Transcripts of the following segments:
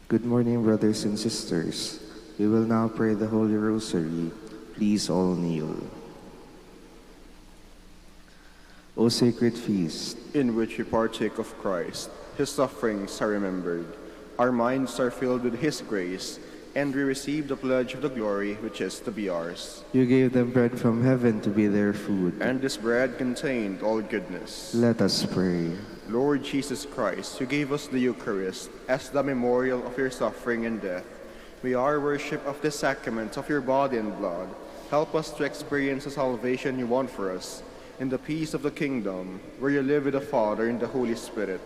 Good morning, brothers and sisters. We will now pray the Holy Rosary. Please all kneel. O sacred feast, in which we partake of Christ, his sufferings are remembered. Our minds are filled with his grace, and we receive the pledge of the glory which is to be ours. you gave them bread from heaven to be their food. And this bread contained all goodness. Let us pray. Lord Jesus Christ, you gave us the Eucharist as the memorial of your suffering and death. We are worship of the sacrament of your body and blood. Help us to experience the salvation you want for us, in the peace of the kingdom, where you live with the Father and the Holy Spirit,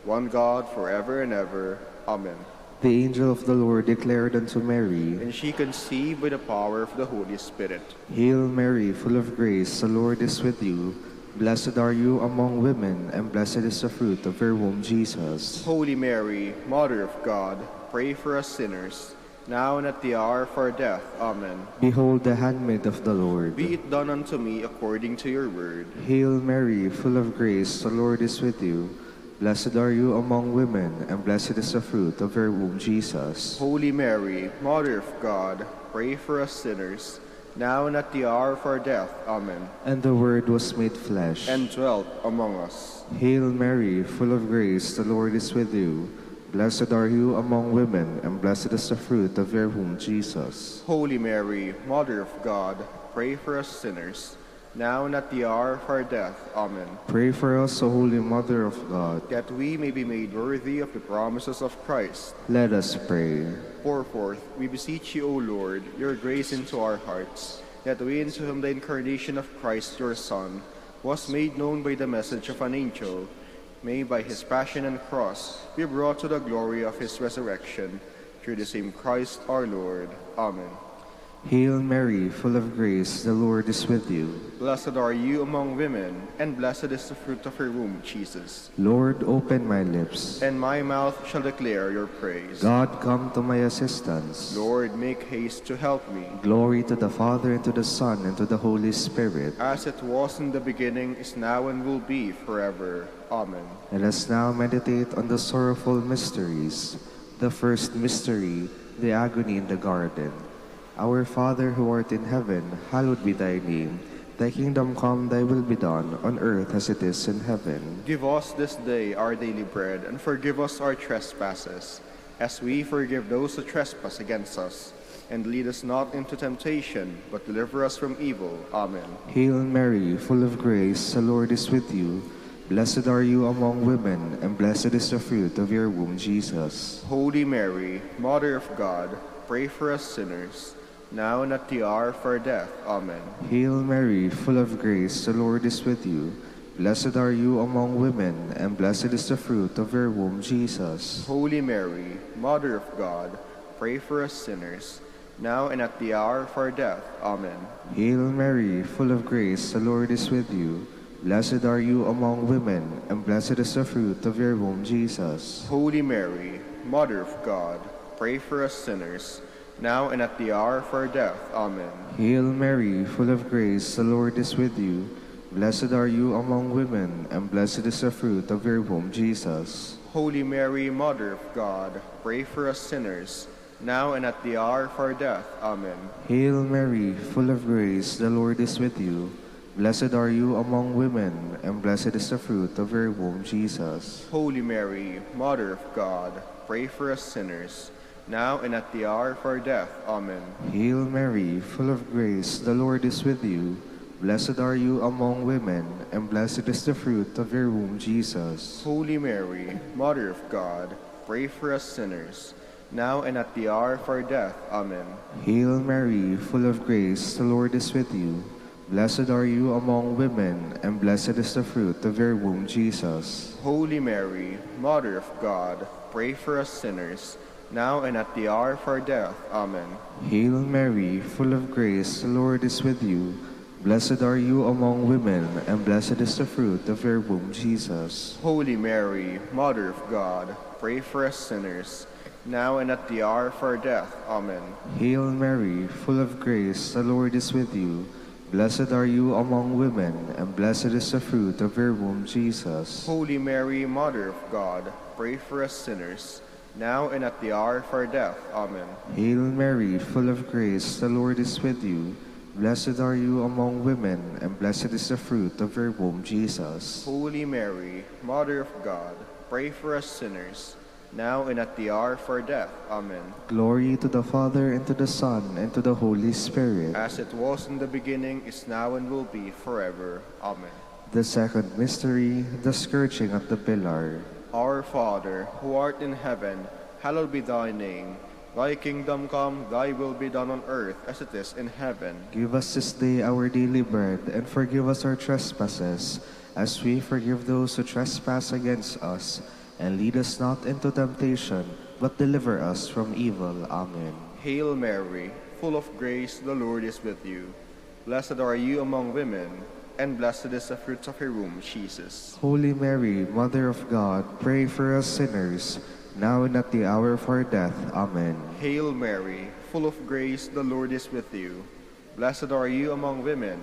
one God, forever and ever. Amen. The angel of the Lord declared unto Mary, And she conceived by the power of the Holy Spirit. Hail Mary, full of grace, the Lord is with you. Blessed are you among women, and blessed is the fruit of your womb, Jesus. Holy Mary, Mother of God, pray for us sinners, now and at the hour of our death. Amen. Behold the handmaid of the Lord. Be it done unto me according to your word. Hail Mary, full of grace, the Lord is with you. Blessed are you among women, and blessed is the fruit of your womb, Jesus. Holy Mary, Mother of God, pray for us sinners, now and at the hour of our death. Amen. And the Word was made flesh, and dwelt among us. Hail Mary, full of grace, the Lord is with you. Blessed are you among women, and blessed is the fruit of your womb, Jesus. Holy Mary, Mother of God, pray for us sinners, now and at the hour of our death. Amen. Pray for us, O Holy Mother of God, that we may be made worthy of the promises of Christ. Let us pray. Pour forth, we beseech you, O Lord, your grace into our hearts, that we, into whom the incarnation of Christ, your Son, was made known by the message of an angel, may by his passion and cross be brought to the glory of his resurrection, through the same Christ our Lord. Amen. Hail Mary, full of grace, the Lord is with you. Blessed are you among women, and blessed is the fruit of your womb, Jesus. Lord, open my lips, and my mouth shall declare your praise. God, come to my assistance. Lord, make haste to help me. Glory to the Father, and to the Son, and to the Holy Spirit. As it was in the beginning, is now, and will be forever. Amen. Let us now meditate on the sorrowful mysteries. The first mystery, the agony in the garden. Our Father who art in heaven, hallowed be thy name. Thy kingdom come, thy will be done, on earth as it is in heaven. Give us this day our daily bread, and forgive us our trespasses, as we forgive those who trespass against us. And lead us not into temptation, but deliver us from evil. Amen. Hail Mary, full of grace, the Lord is with you. Blessed are you among women, and blessed is the fruit of your womb, Jesus. Holy Mary, Mother of God, pray for us sinners, now and at the hour of our death. Amen. Hail Mary, full of grace, the Lord is with you. Blessed are you among women, and blessed is the fruit of your womb, Jesus. Holy Mary, Mother of God, pray for us sinners, now and at the hour of our death. Amen. Hail Mary, full of grace, the Lord is with you. Blessed are you among women, and blessed is the fruit of your womb, Jesus. Holy Mary, Mother of God, pray for us sinners, now and at the hour of our death. Amen. Hail Mary, full of grace, the Lord is with you. Blessed are you among women, and blessed is the fruit of your womb, Jesus. Holy Mary, Mother of God, pray for us sinners, now and at the hour of our death. Amen. Hail Mary, full of grace, the Lord is with you. Blessed are you among women, and blessed is the fruit of your womb, Jesus. Holy Mary, Mother of God, pray for us sinners, now and at the hour of our death. Amen. Hail Mary, full of grace, the Lord is with you. Blessed are you among women, and blessed is the fruit of your womb, Jesus. Holy Mary, Mother of God, pray for us sinners, now and at the hour of our death. Amen. Hail Mary, full of grace, the Lord is with you. Blessed are you among women, and blessed is the fruit of your womb, Jesus. Holy Mary, Mother of God, pray for us sinners, now and at the hour of our death. Amen. Hail Mary, full of grace, the Lord is with you. Blessed are you among women, and blessed is the fruit of your womb, Jesus. Holy Mary, Mother of God, pray for us sinners, now and at the hour of our death. Amen. Hail Mary, full of grace, the Lord is with you. Blessed are you among women, and blessed is the fruit of your womb, Jesus. Holy Mary, Mother of God, pray for us sinners, now and at the hour of our death. Amen. Hail Mary, full of grace, the Lord is with you. Blessed are you among women, and blessed is the fruit of your womb, Jesus. Holy Mary, Mother of God, pray for us sinners, now and at the hour of our death. Amen. Glory to the Father, and to the Son, and to the Holy Spirit. As it was in the beginning, is now, and will be forever. Amen. The second mystery, the scourging at the pillar. Our Father, who art in heaven, hallowed be thy name. Thy kingdom come, thy will be done on earth as it is in heaven. Give us this day our daily bread, and forgive us our trespasses, as we forgive those who trespass against us. And lead us not into temptation, but deliver us from evil. Amen. Hail Mary, full of grace, the Lord is with you. Blessed are you among women, and blessed is the fruit of your womb, Jesus. Holy Mary, Mother of God, pray for us sinners, now and at the hour of our death. Amen. Hail Mary, full of grace, the Lord is with you. Blessed are you among women,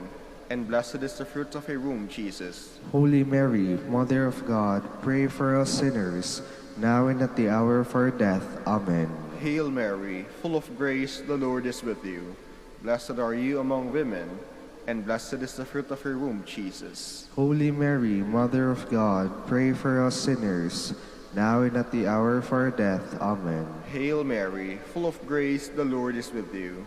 and blessed is the fruit of your womb, Jesus. Holy Mary, Mother of God, pray for us sinners, now and at the hour of our death. Amen. Hail Mary, full of grace, the Lord is with you. Blessed are you among women, and blessed is the fruit of your womb, Jesus. Holy Mary, Mother of God, pray for us sinners, now and at the hour of our death. Amen. Hail Mary, full of grace, the Lord is with you.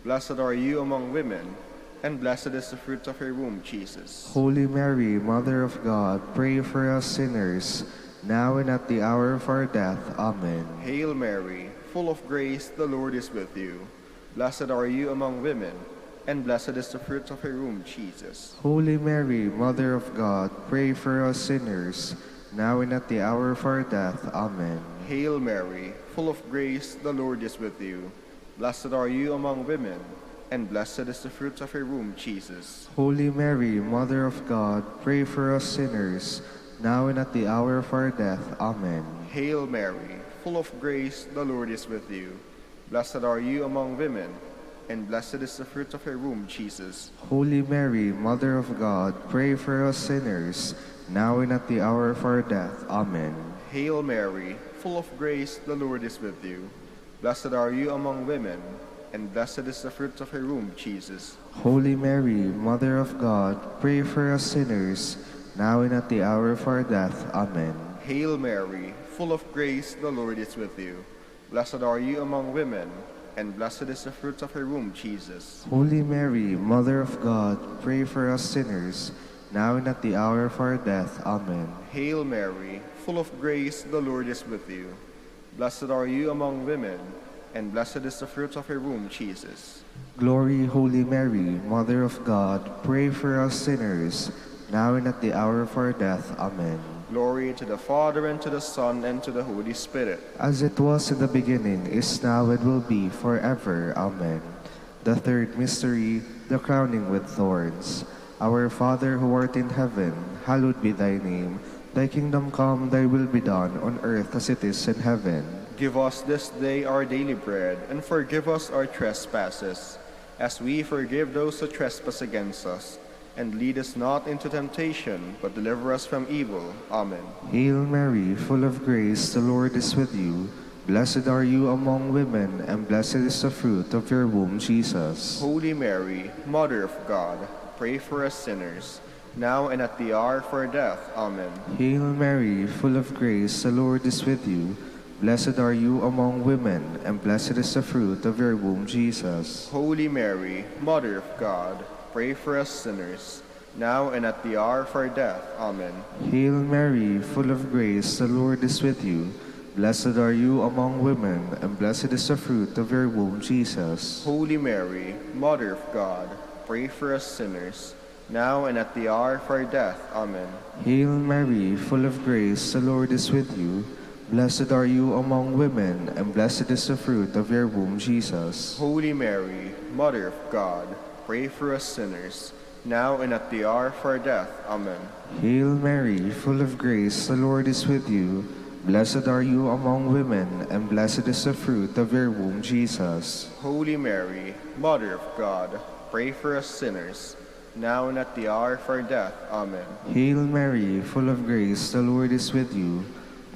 Blessed are you among women, and blessed is the fruit of your womb, Jesus. Holy Mary, Mother of God, pray for us sinners, now and at the hour of our death. Amen. Hail Mary, full of grace, the Lord is with you. Blessed are you among women, and blessed is the fruit of your womb, Jesus. Holy Mary, Mother of God, pray for us sinners, now and at the hour of our death. Amen. Hail Mary, full of grace, the Lord is with you. Blessed are you among women, and blessed is the fruit of your womb, Jesus. Holy Mary, Mother of God, pray for us sinners, now and at the hour of our death. Amen. Hail Mary, full of grace, the Lord is with you. Blessed are you among women, and blessed is the fruit of your womb, Jesus. Holy Mary, Mother of God, pray for us sinners, now and at the hour of our death. Amen. Hail Mary, full of grace, the Lord is with you. Blessed are you among women, and blessed is the fruit of your womb, Jesus. Holy Mary, Mother of God, pray for us sinners, now and at the hour of our death. Amen. Hail Mary, full of grace, the Lord is with you. Blessed are you among women, and blessed is the fruit of your womb, Jesus. Holy Mary, Mother of God, pray for us sinners, now and at the hour of our death. Amen. Hail Mary, full of grace, the Lord is with you. Blessed are you among women, and blessed is the fruit of your womb, Jesus. Glory, Holy Mary, Mother of God, pray for us sinners, now and at the hour of our death. Amen. Glory to the Father, and to the Son, and to the Holy Spirit. As it was in the beginning, is now, and will be forever. Amen. The third mystery, the crowning with thorns. Our Father who art in heaven, hallowed be thy name. Thy kingdom come, thy will be done, on earth as it is in heaven. Give us this day our daily bread, and forgive us our trespasses, as we forgive those who trespass against us. And lead us not into temptation, but deliver us from evil. Amen. Hail Mary, full of grace, the Lord is with you. Blessed are you among women, and blessed is the fruit of your womb, Jesus. Holy Mary, Mother of God, pray for us sinners, now and at the hour of our death. Amen. Hail Mary, full of grace, the Lord is with you. Blessed are you among women, and blessed is the fruit of your womb, Jesus. Holy Mary, Mother of God, pray for us sinners, now and at the hour of our death. Amen. Hail Mary, full of grace, the Lord is with you. Blessed are you among women, and blessed is the fruit of your womb, Jesus. Holy Mary, Mother of God, pray for us sinners, now and at the hour of our death. Amen. Hail Mary, full of grace, the Lord is with you. Blessed are you among women, and blessed is the fruit of your womb, Jesus. Holy Mary, Mother of God, pray for us sinners, now and at the hour of our death. Amen. Hail Mary, full of grace, the Lord is with you. Blessed are you among women, and blessed is the fruit of your womb, Jesus. Holy Mary, Mother of God, pray for us sinners, now and at the hour of our death. Amen. Hail Mary, full of grace, the Lord is with you.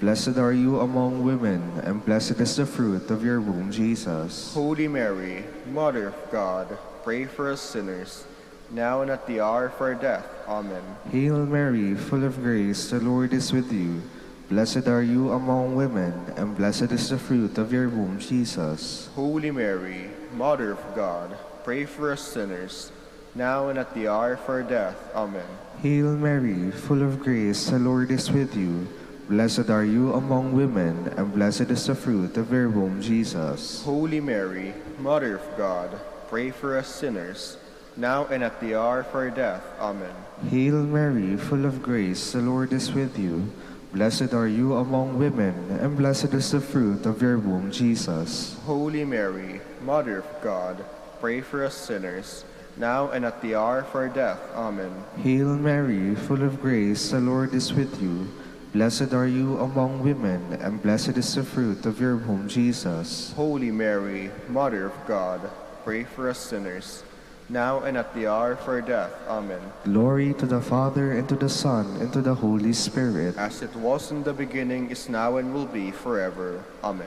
Blessed are you among women, and blessed is the fruit of your womb, Jesus. Holy Mary, Mother of God, pray for us sinners, now and at the hour of our death. Amen. Hail Mary, full of grace, the Lord is with you. Blessed are you among women, and blessed is the fruit of your womb, Jesus. Holy Mary, Mother of God, pray for us sinners, now and at the hour of our death. Amen. Hail Mary, full of grace, the Lord is with you. Blessed are you among women, and blessed is the fruit of your womb, Jesus. Holy Mary, Mother of God, pray for us sinners, now and at the hour of our death. Amen. Hail Mary, full of grace, the Lord is with you. Blessed are you among women, and blessed is the fruit of your womb, Jesus. Holy Mary, Mother of God, pray for us sinners, now and at the hour of our death. Amen. Hail Mary, full of grace, the Lord is with you. Blessed are you among women, and blessed is the fruit of your womb, Jesus. Holy Mary, Mother of God, pray for us sinners, now and at the hour of our death. Amen. Glory to the Father, and to the Son, and to the Holy Spirit. As it was in the beginning, is now, and will be forever. Amen.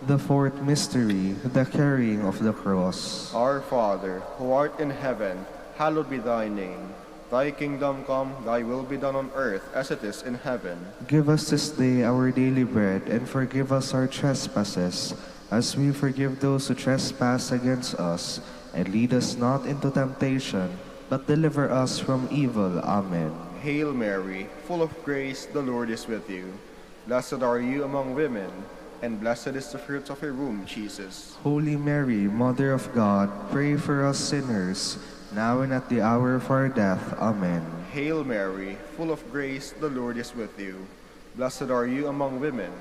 The fourth mystery, the carrying of the cross. Our Father, who art in heaven, hallowed be thy name. Thy kingdom come, thy will be done on earth as it is in heaven. Give us this day our daily bread, and forgive us our trespasses, as we forgive those who trespass against us. And lead us not into temptation, but deliver us from evil. Amen. Hail Mary, full of grace, the Lord is with you. Blessed are you among women, and blessed is the fruit of your womb, Jesus. Holy Mary, Mother of God, pray for us sinners, now and at the hour of our death. Amen. Hail Mary, full of grace, the Lord is with you. Blessed are you among women,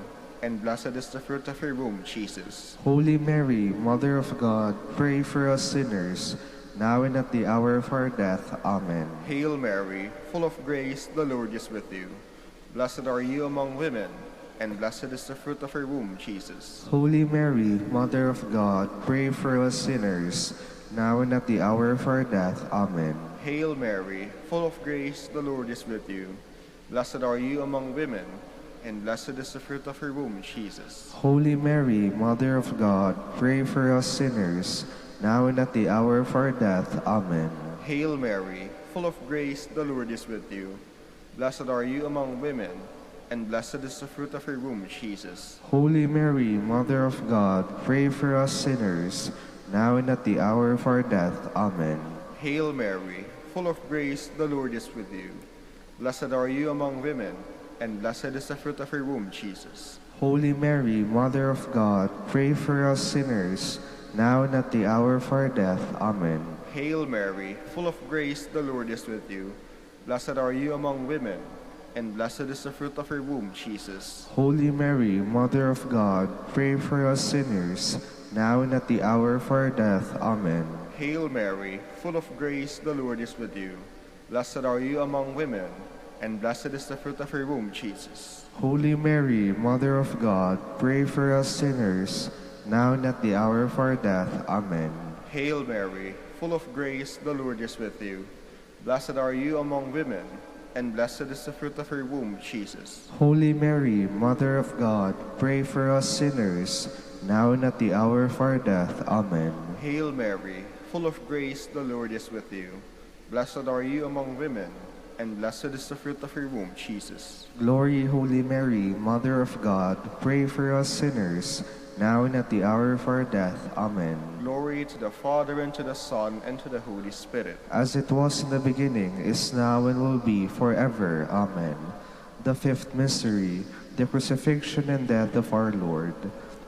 and blessed is the fruit of your womb, Jesus. Holy Mary, Mother of God, pray for us sinners, now and at the hour of our death. Amen. Hail Mary, full of grace, the Lord is with you. Blessed are you among women, and blessed is the fruit of your womb, Jesus. Holy Mary, Mother of God, pray for us sinners, now and at the hour of our death. Amen. Hail Mary, full of grace, the Lord is with you. Blessed are you among women, and blessed is the fruit of your womb, Jesus. Holy Mary, Mother of God, pray for us sinners, now and at the hour of our death. Amen. Hail Mary, full of grace, the Lord is with you. Blessed are you among women, and blessed is the fruit of your womb, Jesus. Holy Mary, Mother of God, pray for us sinners, now and at the hour of our death. Amen. Hail Mary, full of grace, the Lord is with you. Blessed are you among women, and blessed is the fruit of your womb, Jesus. Holy Mary, Mother of God, pray for us sinners, now and at the hour of our death. Amen. Hail Mary, full of grace, the Lord is with you. Blessed are you among women, and blessed is the fruit of your womb, Jesus. Holy Mary, Mother of God, pray for us sinners, now and at the hour of our death. Amen. Hail Mary, full of grace, the Lord is with you. Blessed are you among women, and blessed is the fruit of your womb, Jesus. Holy Mary, Mother of God, pray for us sinners, now and at the hour of our death. Amen. Hail Mary, full of grace, the Lord is with you. Blessed are you among women, and blessed is the fruit of your womb, Jesus. Holy Mary, Mother of God, pray for us sinners, now and at the hour of our death. Amen. Hail Mary, full of grace, the Lord is with you. Blessed are you among women, and blessed is the fruit of your womb, Jesus. Glory, Holy Mary, Mother of God, pray for us sinners, now and at the hour of our death. Amen. Glory to the Father, and to the Son, and to the Holy Spirit. As it was in the beginning, is now, and will be forever. Amen. The fifth mystery, the crucifixion and death of our Lord.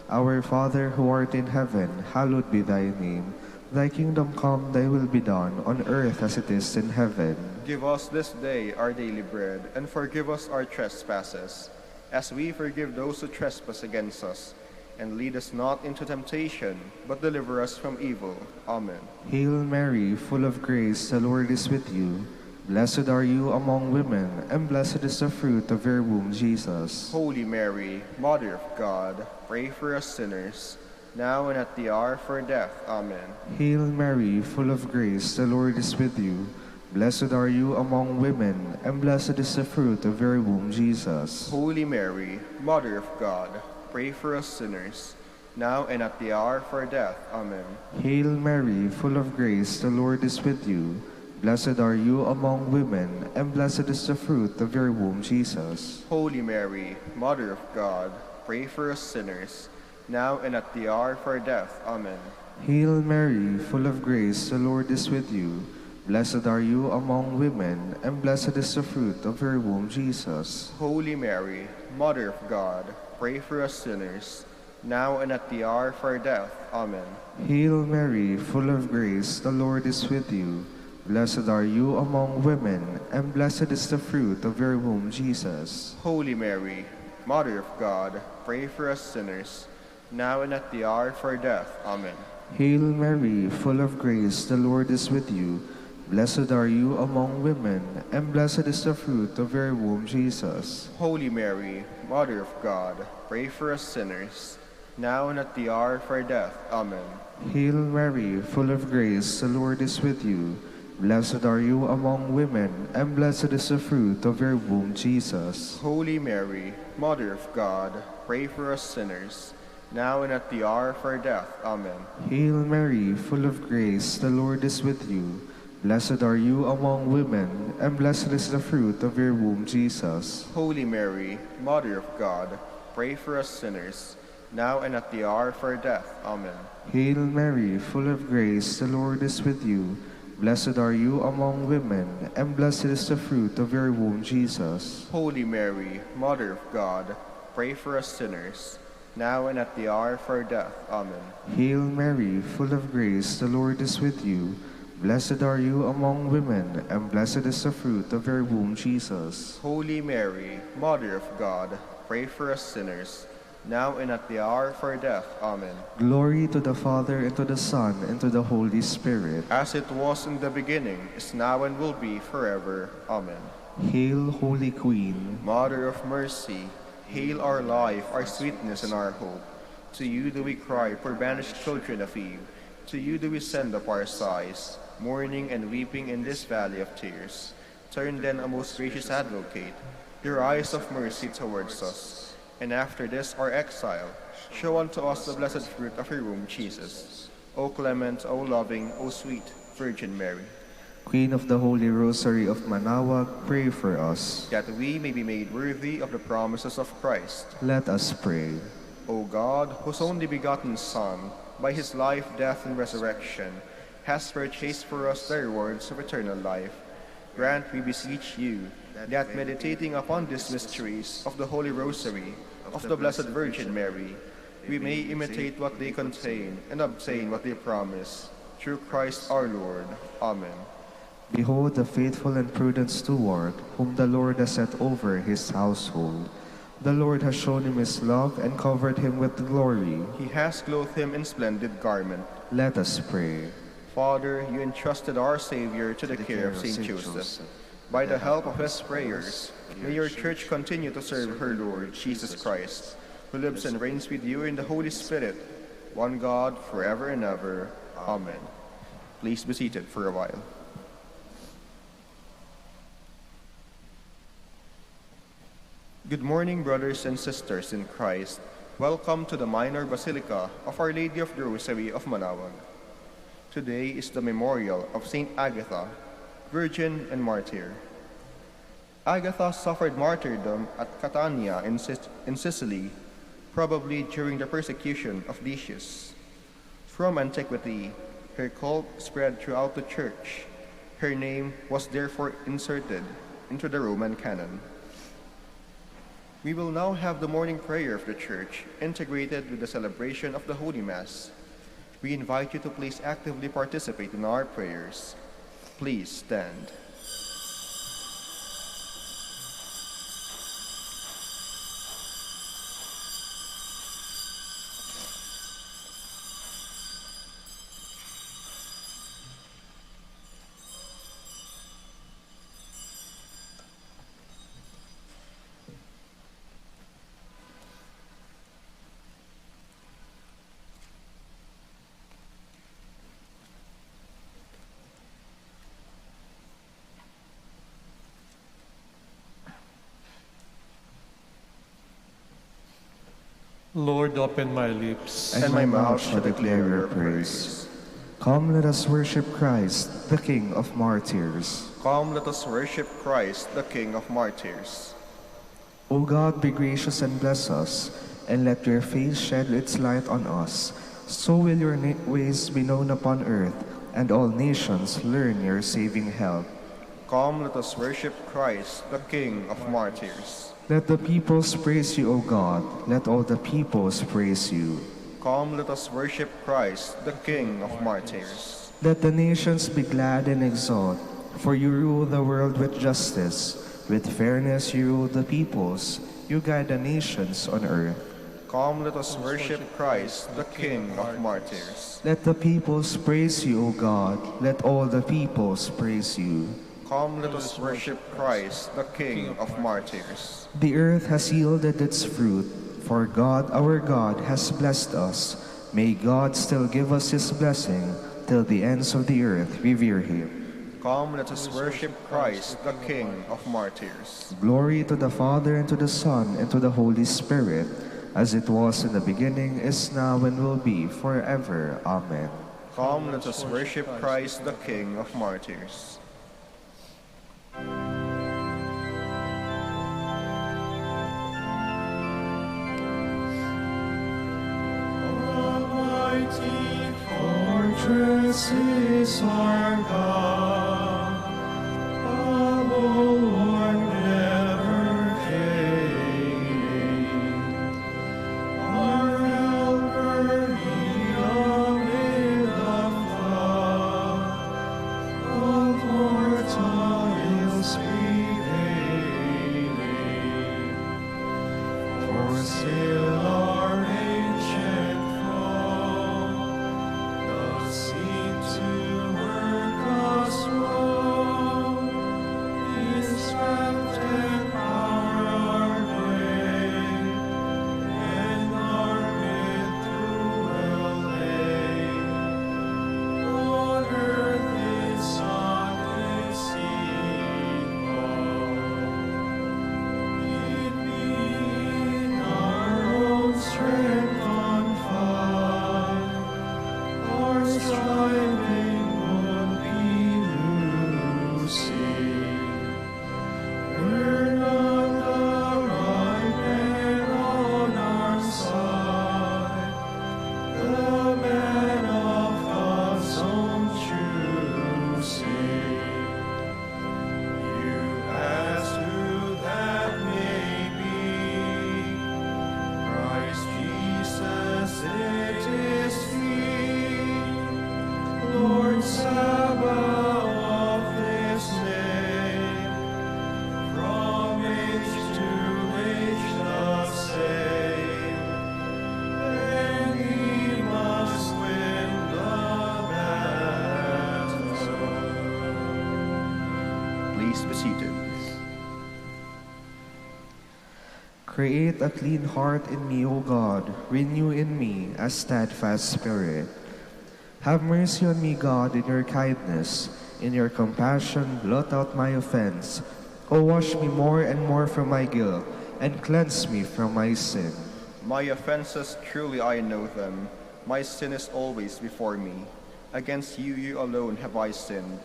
Our Father who art in heaven, hallowed be thy name. Thy kingdom come, thy will be done, on earth as it is in heaven. Give us this day our daily bread, and forgive us our trespasses, as we forgive those who trespass against us. And lead us not into temptation, but deliver us from evil. Amen. Hail Mary, full of grace, the Lord is with you. Blessed are you among women, and blessed is the fruit of your womb, Jesus. Holy Mary, Mother of God, pray for us sinners, now and at the hour of our death. Amen. Hail Mary, full of grace, the Lord is with you. Blessed are you among women, and blessed is the fruit of your womb, Jesus. Holy Mary, Mother of God, pray for us sinners, now and at the hour of our death. Amen. Hail Mary, full of grace, the Lord is with you. Blessed are you among women, and blessed is the fruit of your womb, Jesus. Holy Mary, Mother of God, pray for us sinners, now and at the hour of our death. Amen. Hail Mary, full of grace, the Lord is with you. Blessed are you among women, and blessed is the fruit of your womb, Jesus. Holy Mary, Mother of God, pray for us sinners, now and at the hour of our death. Amen. Hail Mary, full of grace, the Lord is with you. Blessed are you among women, and blessed is the fruit of your womb, Jesus. Holy Mary, Mother of God, pray for us sinners, now and at the hour of our death. Amen. Hail Mary, full of grace, the Lord is with you. Blessed are you among women, and blessed is the fruit of your womb, Jesus. Holy Mary, Mother of God, pray for us sinners, now and at the hour of our death. Amen. Hail Mary, full of grace, the Lord is with you. Blessed are you among women, and blessed is the fruit of your womb, Jesus. Holy Mary, Mother of God, pray for us sinners, now and at the hour of our death. Amen. Hail Mary, full of grace, the Lord is with you. Blessed are you among women, and blessed is the fruit of your womb, Jesus. Holy Mary, Mother of God, pray for us sinners, now and at the hour of our death. Amen. Hail Mary, full of grace, the Lord is with you. Blessed are you among women, and blessed is the fruit of your womb, Jesus. Holy Mary, Mother of God, pray for us sinners, now and at the hour of our death. Amen. Hail Mary, full of grace, the Lord is with you. Blessed are you among women, and blessed is the fruit of your womb, Jesus. Holy Mary, Mother of God, pray for us sinners, now and at the hour of our death. Amen. Glory to the Father, and to the Son, and to the Holy Spirit. As it was in the beginning, is now, and will be forever. Amen. Hail, Holy Queen. Mother of mercy, hail our life, our sweetness, and our hope. To you do we cry, poor banished children of Eve. To you do we send up our sighs, mourning and weeping in this valley of tears. Turn then, O most gracious Advocate, your eyes of mercy towards us, and after this our exile, show unto us the blessed fruit of your womb, Jesus. O clement, O loving, O sweet Virgin Mary, Queen of the Holy Rosary of Manaoag, pray for us. that we may be made worthy of the promises of Christ. Let us pray. O God, whose only begotten Son, by his life, death, and resurrection, has purchased for us the rewards of eternal life, grant, we beseech you, that meditating upon these mysteries of the Holy Rosary of the Blessed Virgin Mary, we may imitate what they contain and obtain what they promise. Through Christ our Lord. Amen. Behold the faithful and prudent steward, whom the Lord has set over his household. The Lord has shown him his love and covered him with glory. He has clothed him in splendid garment. Let us pray. Father, you entrusted our Savior to the care of Saint Joseph. By the help of his prayers, may your church continue to serve her Lord, Jesus Christ, who lives and reigns with you in the Holy Spirit, one God, forever and ever. Amen. Please be seated for a while. Good morning, brothers and sisters in Christ. Welcome to the Minor Basilica of Our Lady of the Rosary of Manaoag. Today is the memorial of Saint Agatha, Virgin and Martyr. Agatha suffered martyrdom at Catania in Sicily, probably during the persecution of Decius. From antiquity, her cult spread throughout the Church. Her name was therefore inserted into the Roman canon. We will now have the morning prayer of the Church, integrated with the celebration of the Holy Mass. We invite you to please actively participate in our prayers. Please stand. Lord, open my lips, And my mouth shall declare your praise. Come, let us worship Christ, the King of Martyrs. Come, let us worship Christ, the King of Martyrs. O God, be gracious and bless us, and let your face shed its light on us. So will your ways be known upon earth, and all nations learn your saving help. Come, let us worship Christ, the King of Martyrs. Let the peoples praise you, O God. Let all the peoples praise you. Come, let us worship Christ, the King of Martyrs. Let the nations be glad and exult, for you rule the world with justice. With fairness you rule the peoples. You guide the nations on earth. Come, let us worship Christ, the King of Martyrs. Let the peoples praise you, O God. Let all the peoples praise you. Come, let us worship Christ, the King of Martyrs. The earth has yielded its fruit, for God, our God, has blessed us. May God still give us his blessing, till the ends of the earth revere him. Come, let us worship Christ, the King of Martyrs. Glory to the Father, and to the Son, and to the Holy Spirit, as it was in the beginning, is now, and will be, forever. Amen. Come, let us worship Christ, the King of Martyrs. Almighty fortress is our God, a bulwark never failing, our helper even in the flood of mortal ills prevailing. For still our ancient foe does seem to work us wrong. His strength and power are great, and our victory will lay. On earth its sun is equal. It being our own strength unfound, our striving would be losing. We're not the right man on our side, the man of God's own choosing. You ask who that may be. Christ Jesus, it is He, Lord Sabaoth, His name. From age to age the same, and He must win the battle. Please be seated. Create a clean heart in me, O God. Renew in me a steadfast spirit. Have mercy on me, God, in your kindness. In your compassion, blot out my offense. O wash me more and more from my guilt, and cleanse me from my sin. My offenses, truly I know them. My sin is always before me. Against you alone have I sinned.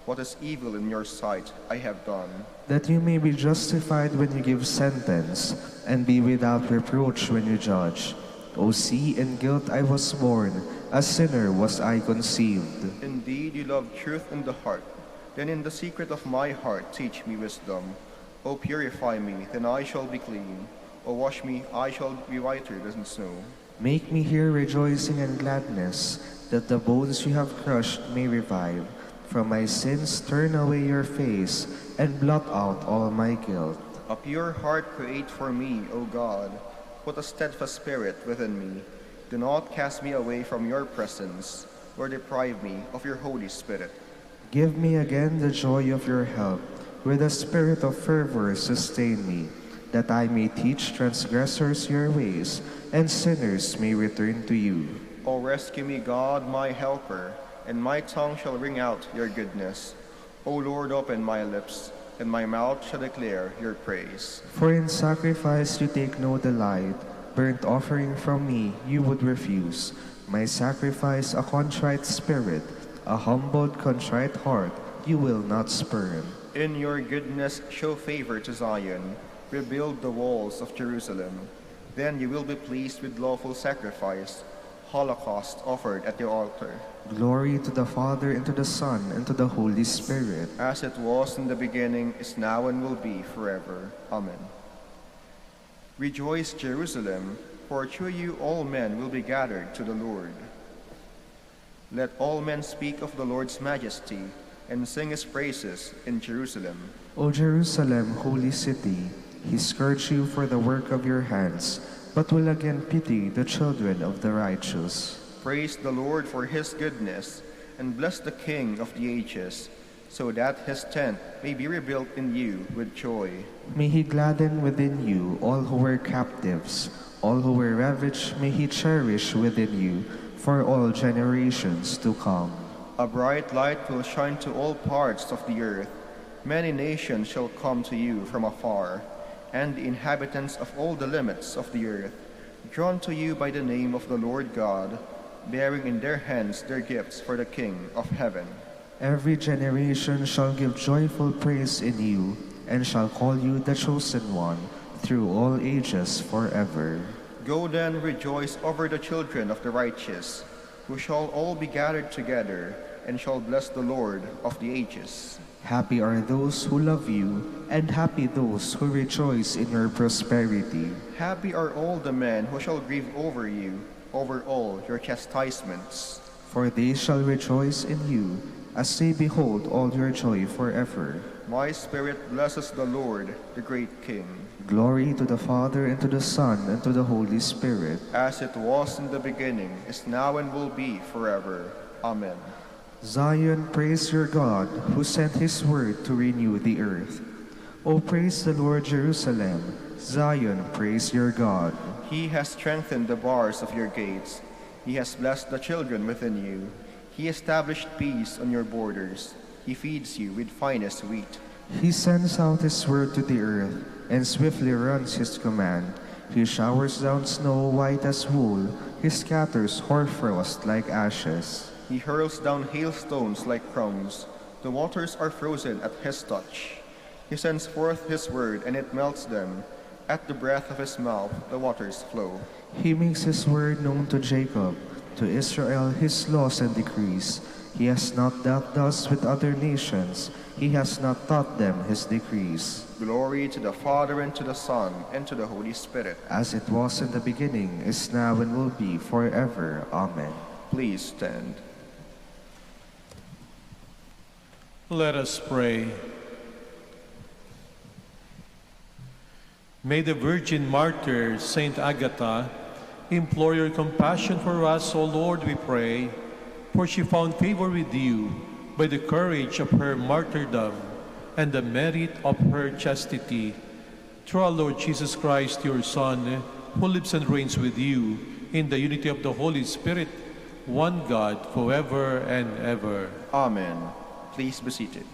What is evil in your sight I have done. That you may be justified when you give sentence, and be without reproach when you judge. O see, in guilt I was born, a sinner was I conceived. Indeed, you love truth in the heart. Then in the secret of my heart teach me wisdom. O purify me, then I shall be clean. O wash me, I shall be whiter than snow. Make me hear rejoicing and gladness, that the bones you have crushed may revive. From my sins turn away your face, and blot out all my guilt. A pure heart create for me, O God. Put a steadfast spirit within me. Do not cast me away from your presence, or deprive me of your Holy Spirit. Give me again the joy of your help. With a spirit of fervor sustain me, that I may teach transgressors your ways, and sinners may return to you. O rescue me, God, my helper, and my tongue shall ring out your goodness. O Lord, open my lips, and my mouth shall declare your praise. For in sacrifice you take no delight, burnt offering from me you would refuse. My sacrifice a contrite spirit, a humbled contrite heart you will not spurn. In your goodness show favor to Zion, rebuild the walls of Jerusalem. Then you will be pleased with lawful sacrifice, holocaust offered at your altar. Glory to the Father, and to the Son, and to the Holy Spirit. As it was in the beginning, is now, and will be forever. Amen. Rejoice, Jerusalem, for through you all men will be gathered to the Lord. Let all men speak of the Lord's majesty, and sing his praises in Jerusalem. O Jerusalem, holy city, he scourged you for the work of your hands, but will again pity the children of the righteous. Praise the Lord for his goodness, and bless the King of the ages, so that his tent may be rebuilt in you with joy. May he gladden within you all who were captives, all who were ravaged may he cherish within you, for all generations to come. A bright light will shine to all parts of the earth. Many nations shall come to you from afar, and the inhabitants of all the limits of the earth, drawn to you by the name of the Lord God, bearing in their hands their gifts for the King of heaven. Every generation shall give joyful praise in you, and shall call you the chosen one, through all ages forever. Go then, rejoice over the children of the righteous, who shall all be gathered together, and shall bless the Lord of the ages. Happy are those who love you, and happy those who rejoice in your prosperity. Happy are all the men who shall grieve over you, over all your chastisements. For they shall rejoice in you, as they behold all your joy forever. My spirit blesses the Lord, the great King. Glory to the Father, and to the Son, and to the Holy Spirit. As it was in the beginning, is now, and will be forever. Amen. Zion, praise your God, who sent his word to renew the earth. O praise the Lord, Jerusalem. Zion, praise your God. He has strengthened the bars of your gates. He has blessed the children within you. He established peace on your borders. He feeds you with finest wheat. He sends out his word to the earth, and swiftly runs his command. He showers down snow white as wool. He scatters hoarfrost like ashes. He hurls down hailstones like crumbs. The waters are frozen at his touch. He sends forth his word, and it melts them. At the breath of his mouth, the waters flow. He makes his word known to Jacob, to Israel his laws and decrees. He has not dealt thus with other nations. He has not taught them his decrees. Glory to the Father, and to the Son, and to the Holy Spirit. As it was in the beginning, is now, and will be forever. Amen. Please stand. Let us pray. May the Virgin Martyr, Saint Agatha, implore your compassion for us, O Lord, we pray, for she found favor with you by the courage of her martyrdom and the merit of her chastity. Through our Lord Jesus Christ, your Son, who lives and reigns with you in the unity of the Holy Spirit, one God, forever and ever. Amen. Please be seated.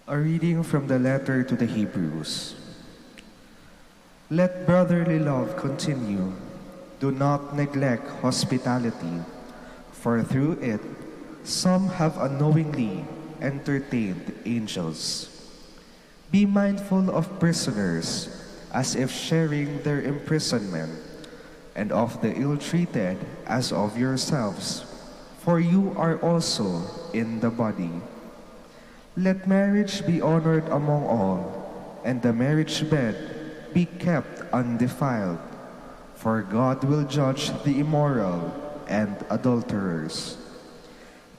A reading from the letter to the Hebrews. Let brotherly love continue. Do not neglect hospitality, for through it some have unknowingly entertained angels. Be mindful of prisoners, as if sharing their imprisonment, and of the ill-treated as of yourselves, for you are also in the body. Let marriage be honored among all, and the marriage bed be kept undefiled. For God will judge the immoral and adulterers.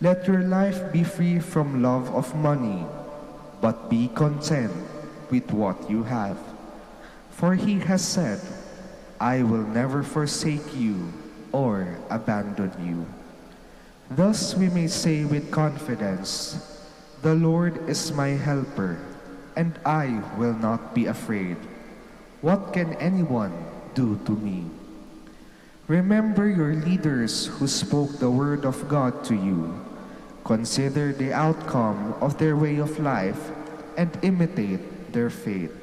Let your life be free from love of money, but be content with what you have. For he has said, I will never forsake you or abandon you. Thus we may say with confidence, the Lord is my helper, and I will not be afraid. What can anyone do to me? Remember your leaders who spoke the word of God to you. Consider the outcome of their way of life and imitate their faith.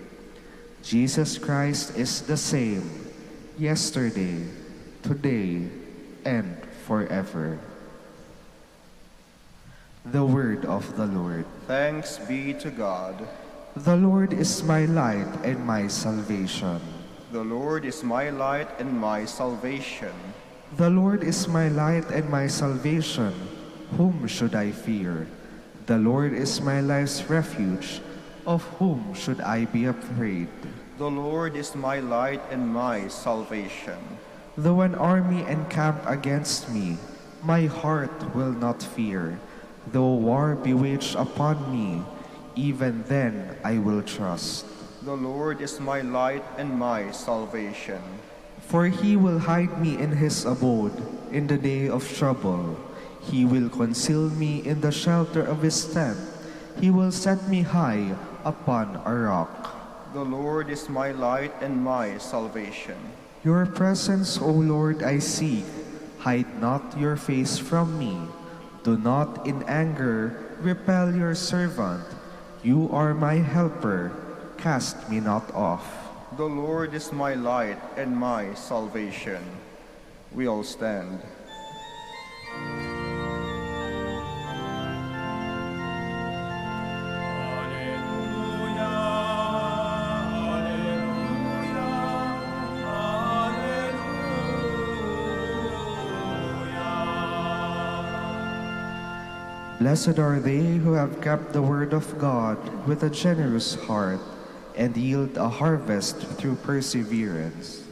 Jesus Christ is the same, yesterday, today, and forever. The word of the Lord. Thanks be to God. The Lord is my light and my salvation. The Lord is my light and my salvation. The Lord is my light and my salvation. Whom should I fear? The Lord is my life's refuge. Of whom should I be afraid? The Lord is my light and my salvation. Though an army encamp against me, my heart will not fear. Though war be waged upon me, even then I will trust. The Lord is my light and my salvation. For he will hide me in his abode in the day of trouble. He will conceal me in the shelter of his tent. He will set me high upon a rock. The Lord is my light and my salvation. Your presence, O Lord, I seek. Hide not your face from me. Do not in anger repel your servant. You are my helper. Cast me not off. The Lord is my light and my salvation. We all stand. Blessed are they who have kept the word of God with a generous heart and yield a harvest through perseverance.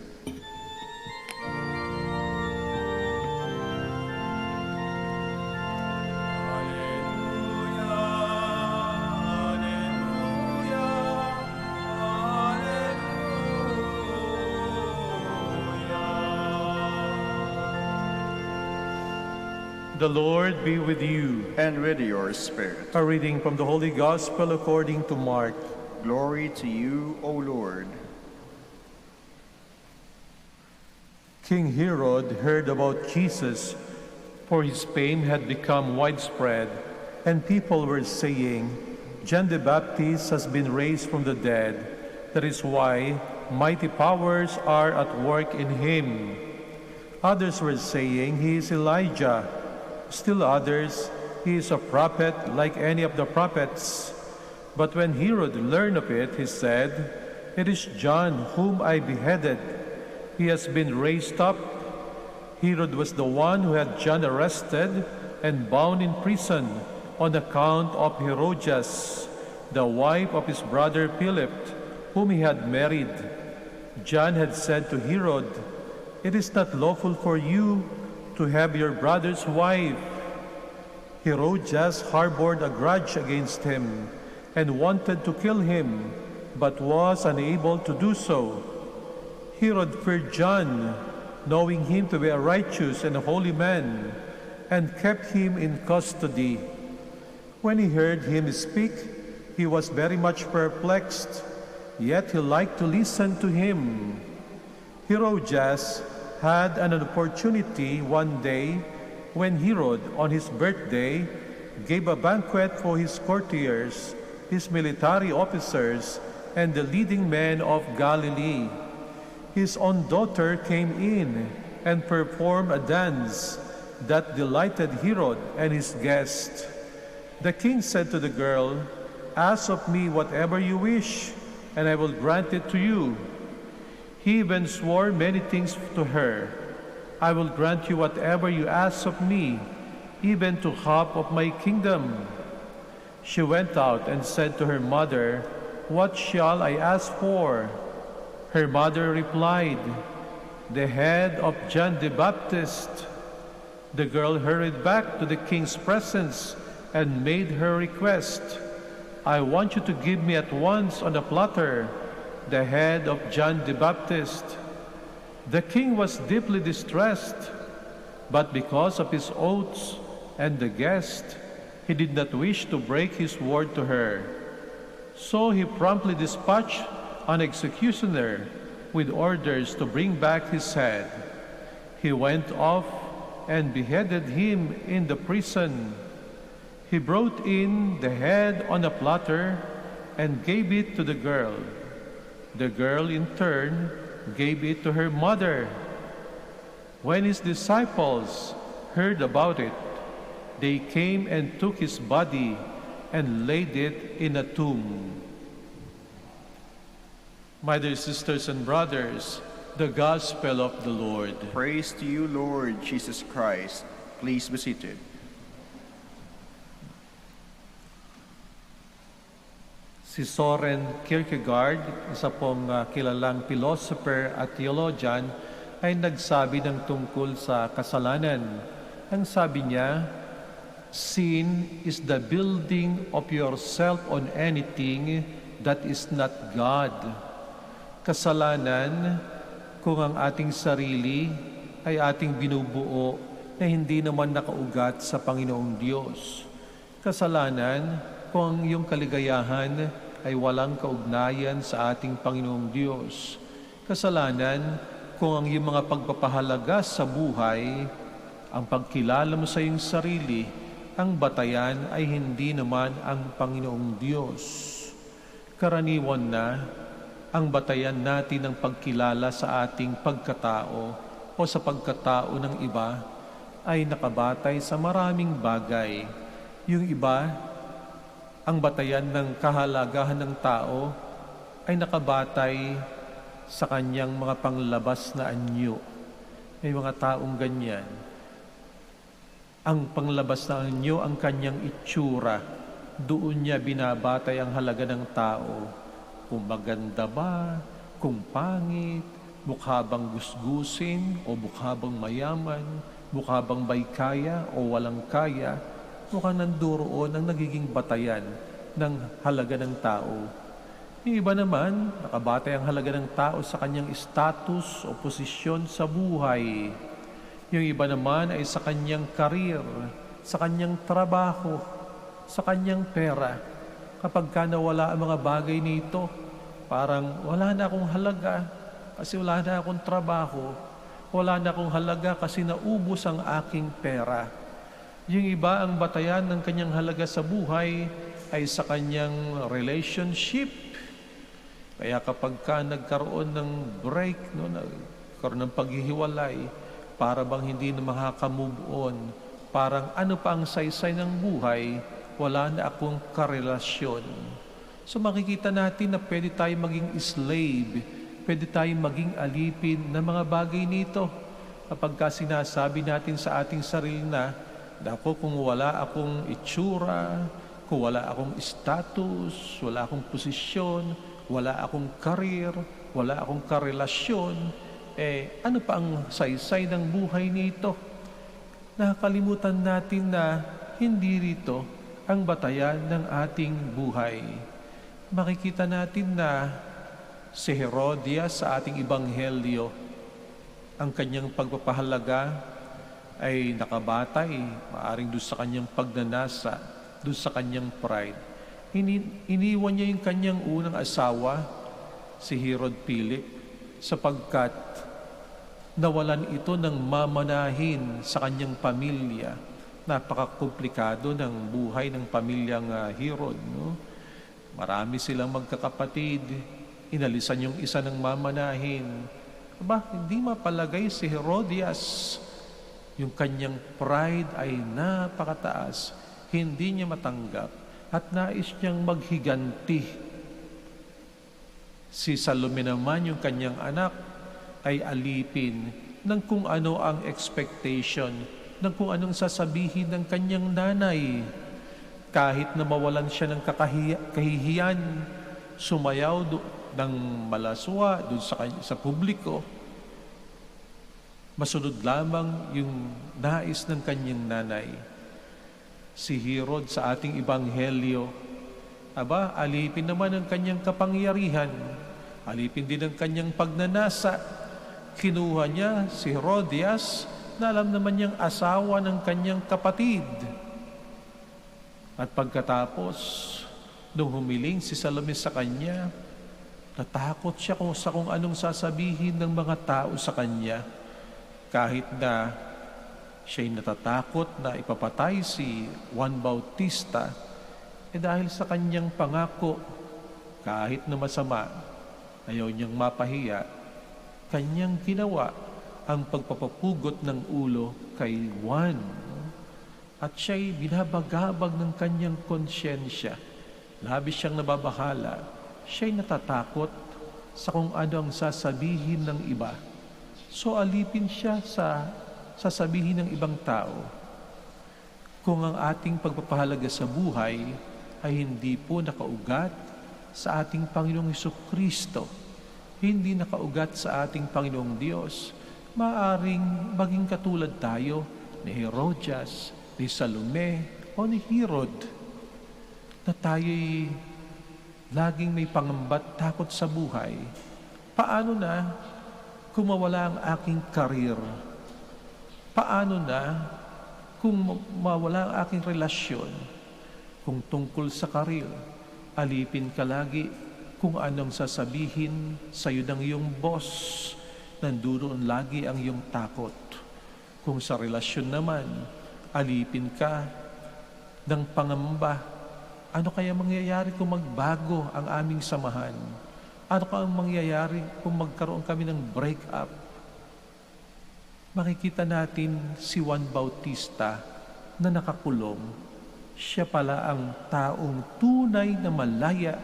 The Lord be with you. And with your spirit. A reading from the Holy Gospel according to Mark. Glory to you, O Lord. King Herod heard about Jesus, for his fame had become widespread, and people were saying, John the Baptist has been raised from the dead. That is why mighty powers are at work in him. Others were saying, he is Elijah. Still others, he is a prophet like any of the prophets. But when Herod learned of it, he said, It is John whom I beheaded. He has been raised up. Herod was the one who had John arrested and bound in prison on account of Herodias, the wife of his brother Philip, whom he had married. John had said to Herod, It is not lawful for you to have your brother's wife. Herodias harbored a grudge against him and wanted to kill him, but was unable to do so. Herod feared John, knowing him to be a righteous and a holy man, and kept him in custody. When he heard him speak, he was very much perplexed, yet he liked to listen to him. Herodias had an opportunity one day when Herod, on his birthday, gave a banquet for his courtiers, his military officers, and the leading men of Galilee. His own daughter came in and performed a dance that delighted Herod and his guests. The king said to the girl, Ask of me whatever you wish, and I will grant it to you. He even swore many things to her. I will grant you whatever you ask of me, even to half of my kingdom. She went out and said to her mother, "What shall I ask for?" Her mother replied, "The head of John the Baptist." The girl hurried back to the king's presence and made her request. "I want you to give me at once on a platter the head of John the Baptist." The king was deeply distressed, but because of his oaths and the guest, he did not wish to break his word to her. So he promptly dispatched an executioner with orders to bring back his head. He went off and beheaded him in the prison. He brought in the head on a platter and gave it to the girl. The girl in turn gave it to her mother. When his disciples heard about it, they came and took his body and laid it in a tomb. My dear sisters and brothers, the Gospel of the Lord. Praise to you, Lord Jesus Christ. Please be seated. Si Soren Kierkegaard, isa pong kilalang philosopher at theologian, ay nagsabi ng tungkol sa kasalanan. Ang sabi niya, "Sin is the building of yourself on anything that is not God." Kasalanan, kung ang ating sarili ay ating binubuo na hindi naman nakaugat sa Panginoong Diyos. Kasalanan, kung ang iyong kaligayahan ay walang kaugnayan sa ating Panginoong Diyos. Kasalanan, kung ang iyong mga pagpapahalaga sa buhay, ang pagkilala mo sa iyong sarili, ang batayan ay hindi naman ang Panginoong Diyos. Karaniwan na, ang batayan natin ng pagkilala sa ating pagkatao o sa pagkatao ng iba ay nakabatay sa maraming bagay. Yung iba, ang batayan ng kahalagahan ng tao ay nakabatay sa kanyang mga panglabas na anyo. May mga taong ganyan. Ang panglabas na anyo, ang kanyang itsura, doon niya binabatay ang halaga ng tao. Kung maganda ba, kung pangit, mukha bang gusgusin o mukha bang mayaman, mukha bang may kaya o walang kaya, mukhang nandoon ang nagiging batayan ng halaga ng tao. Yung iba naman, nakabatay ang halaga ng tao sa kanyang status o posisyon sa buhay. Yung iba naman ay sa kanyang karir, sa kanyang trabaho, sa kanyang pera. Kapag ka nawala ang mga bagay nito, parang wala na akong halaga kasi wala na akong trabaho, wala na akong halaga kasi naubos ang aking pera. Yung iba, ang batayan ng kanyang halaga sa buhay ay sa kanyang relationship. Kaya kapag ka nagkaroon ng break, nagkaroon ng paghihiwalay, para bang hindi na makaka-move on, parang ano pa ang saysay ng buhay, wala na akong karelasyon. So makikita natin na pwede tayong maging slave, pwede tayong maging alipin ng mga bagay nito. Kapag ka sinasabi natin sa ating sarili na, "Dako, kung wala akong itsura, kung wala akong status, wala akong posisyon, wala akong karir, wala akong karelasyon, ano pa ang saysay ng buhay nito?" Nakakalimutan natin na hindi rito ang batayan ng ating buhay. Makikita natin na si Herodias sa ating ebanghelyo, ang kanyang pagpapahalaga ay nakabatay, maaring doon sa kanyang pagnanasa, doon sa kanyang pride. Iniwan niya yung kanyang unang asawa, si Herod Philip, sapagkat nawalan ito ng mamanahin sa kanyang pamilya. Napakakomplikado ng buhay ng pamilyang Herod. No? Marami silang magkakapatid. Inalisan yung isa ng mamanahin. Hindi mapalagay si Herodias. Yung kanyang pride ay napakataas. Hindi niya matanggap. At nais niyang maghiganti. Si Salome naman, yung kanyang anak, ay alipin ng kung ano ang expectation, ng kung anong sasabihin ng kanyang nanay. Kahit na mawalan siya ng kahihiyan, sumayaw ng malaswa doon sa publiko. Masunod lamang yung nais ng kanyang nanay. Si Herod sa ating ebanghelyo, alipin naman ang kanyang kapangyarihan, alipin din ang kanyang pagnanasa. Kinuha niya si Herodias na alam naman niyang asawa ng kanyang kapatid. At pagkatapos, nung humiling si Salome sa kanya, natakot siya kung anong sasabihin ng mga tao sa kanya. Kahit na siya'y natatakot na ipapatay si Juan Bautista, dahil sa kanyang pangako, kahit na masama, ayaw niyang mapahiya, kanyang ginawa ang pagpapapugot ng ulo kay Juan. At siya'y binabagabag ng kanyang konsyensya. Labis siyang nababahala. Siya'y natatakot sa kung ano ang sasabihin ng iba. So alipin siya sa sasabihin ng ibang tao. Kung ang ating pagpapahalaga sa buhay ay hindi po nakaugat sa ating Panginoong Hesukristo, hindi nakaugat sa ating Panginoong Diyos, maaring maging katulad tayo ni Herodias, ni Salome, o ni Herod, na tayo'y laging may pangambat takot sa buhay. Paano na kung mawala ang aking karir? Paano na kung mawala ang aking relasyon? Kung tungkol sa karir, alipin ka lagi kung anong sasabihin sa iyo ng iyong boss. Nandoon lagi ang iyong takot. Kung sa relasyon naman, alipin ka ng pangamba. Ano kaya mangyayari kung magbago ang aming samahan? Ano kaya mangyayari kung magkaroon kami ng break-up? Makikita natin si Juan Bautista na nakakulong. Siya pala ang taong tunay na malaya.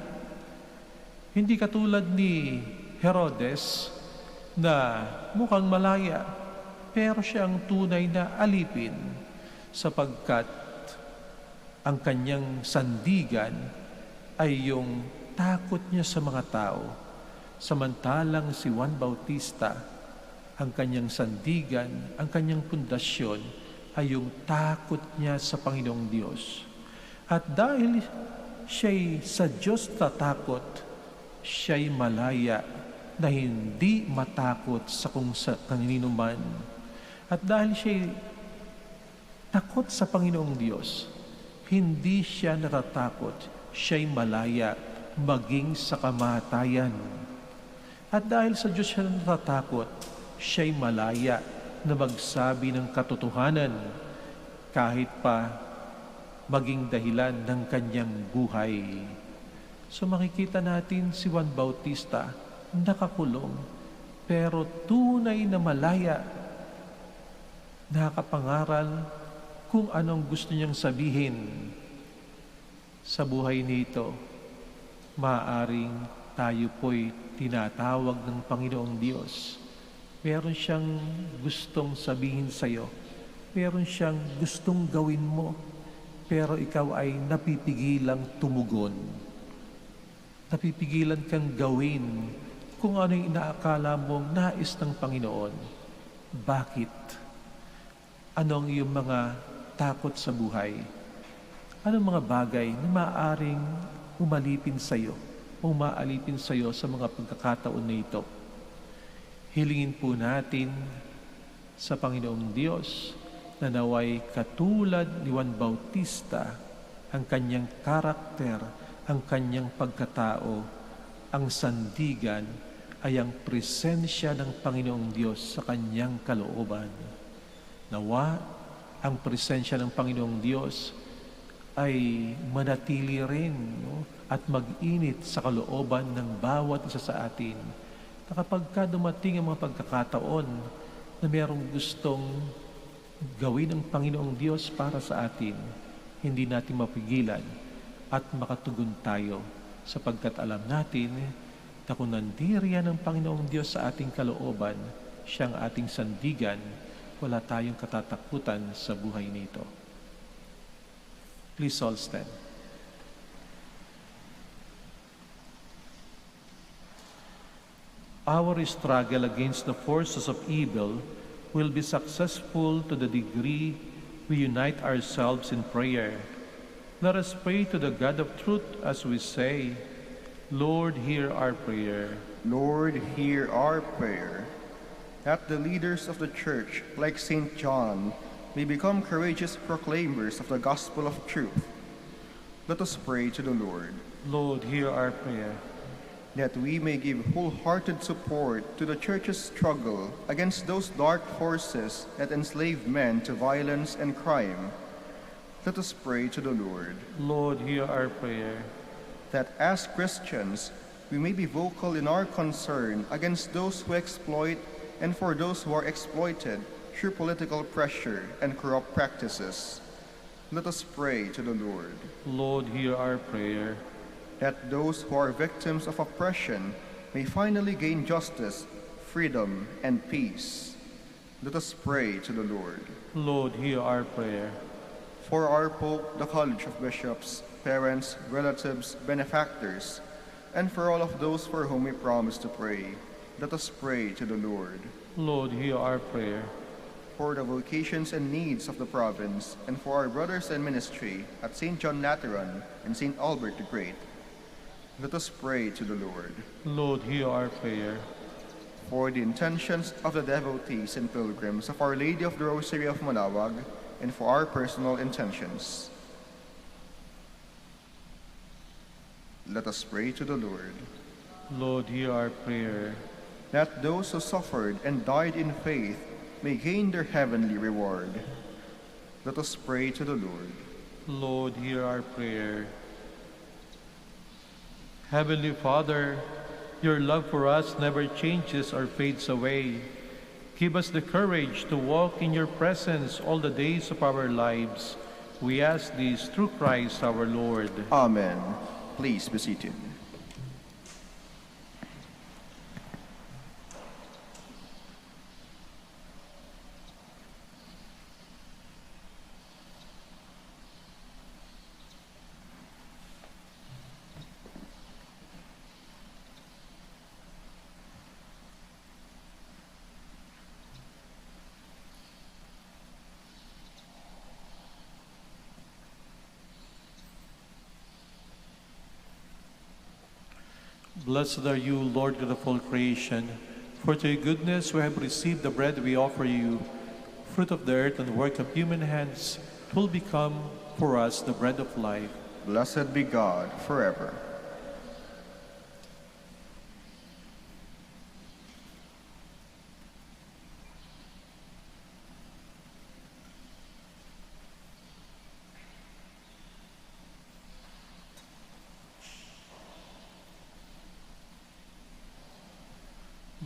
Hindi katulad ni Herodes na mukhang malaya, pero siya ang tunay na alipin sapagkat ang kanyang sandigan ay yung takot niya sa mga tao. Samantalang si Juan Bautista, ang kanyang sandigan, ang kanyang pundasyon ay yung takot niya sa Panginoong Diyos. At dahil siya'y sa Diyos tatakot, siya'y malaya na hindi matakot sa kanino man. At dahil siya'y takot sa Panginoong Diyos, hindi siya natatakot, siya'y malaya maging sa kamatayan. At dahil sa Diyos siya natatakot, siya'y malaya na magsabi ng katotohanan kahit pa maging dahilan ng kanyang buhay. So makikita natin si Juan Bautista nakakulong pero tunay na malaya, nakapangaral kung anong gusto niyang sabihin sa buhay nito. Maaring tayo po'y tinatawag ng Panginoong Diyos. Meron siyang gustong sabihin sa iyo. Meron siyang gustong gawin mo. Pero ikaw ay napipigilang tumugon. Napipigilan kang gawin kung ano yung inaakala mong nais ng Panginoon. Bakit? Anong iyong mga takot sa buhay? Anong mga bagay na maaaring umalipin sa iyo o maalipin sa iyo sa mga pagkakataon na ito? Hilingin po natin sa Panginoong Diyos na naway katulad ni Juan Bautista ang kanyang karakter, ang kanyang pagkatao, ang sandigan ay ang presensya ng Panginoong Diyos sa kanyang kalooban. Nawa ang presensya ng Panginoong Diyos ay manatili rin at mag-init sa kalooban ng bawat isa sa atin. Na kapag dumating ang mga pagkakataon na mayroong gustong gawin ng Panginoong Diyos para sa atin, hindi natin mapigilan at makatugon tayo sapagkat alam natin na kung nandiriyan ng Panginoong Diyos sa ating kalooban, siyang ating sandigan, wala tayong katatakutan sa buhay nito. Please all stand. Our struggle against the forces of evil will be successful to the degree we unite ourselves in prayer. Let us pray to the God of truth as we say, Lord, hear our prayer. Lord, hear our prayer. That the leaders of the Church, like St. John, may become courageous proclaimers of the gospel of truth. Let us pray to the Lord. Lord, hear our prayer. That we may give wholehearted support to the Church's struggle against those dark forces that enslave men to violence and crime. Let us pray to the Lord. Lord, hear our prayer. That as Christians, we may be vocal in our concern against those who exploit and for those who are exploited through political pressure and corrupt practices. Let us pray to the Lord. Lord, hear our prayer. That those who are victims of oppression may finally gain justice, freedom, and peace. Let us pray to the Lord. Lord, hear our prayer. For our Pope, the College of Bishops, parents, relatives, benefactors, and for all of those for whom we promise to pray, let us pray to the Lord. Lord, hear our prayer. For the vocations and needs of the province, and for our brothers in ministry at St. John Lateran and St. Albert the Great, let us pray to the Lord. Lord, hear our prayer. For the intentions of the devotees and pilgrims of Our Lady of the Rosary of Manaoag, and for our personal intentions. Let us pray to the Lord. Lord, hear our prayer. That those who suffered and died in faith may gain their heavenly reward. Let us pray to the Lord. Lord, hear our prayer. Heavenly Father, your love for us never changes or fades away. Give us the courage to walk in your presence all the days of our lives. We ask this through Christ our Lord. Amen. Please be seated. Blessed are you, Lord God of all creation, for to your goodness we have received the bread we offer you, fruit of the earth and work of human hands. It will become for us the bread of life. Blessed be God forever.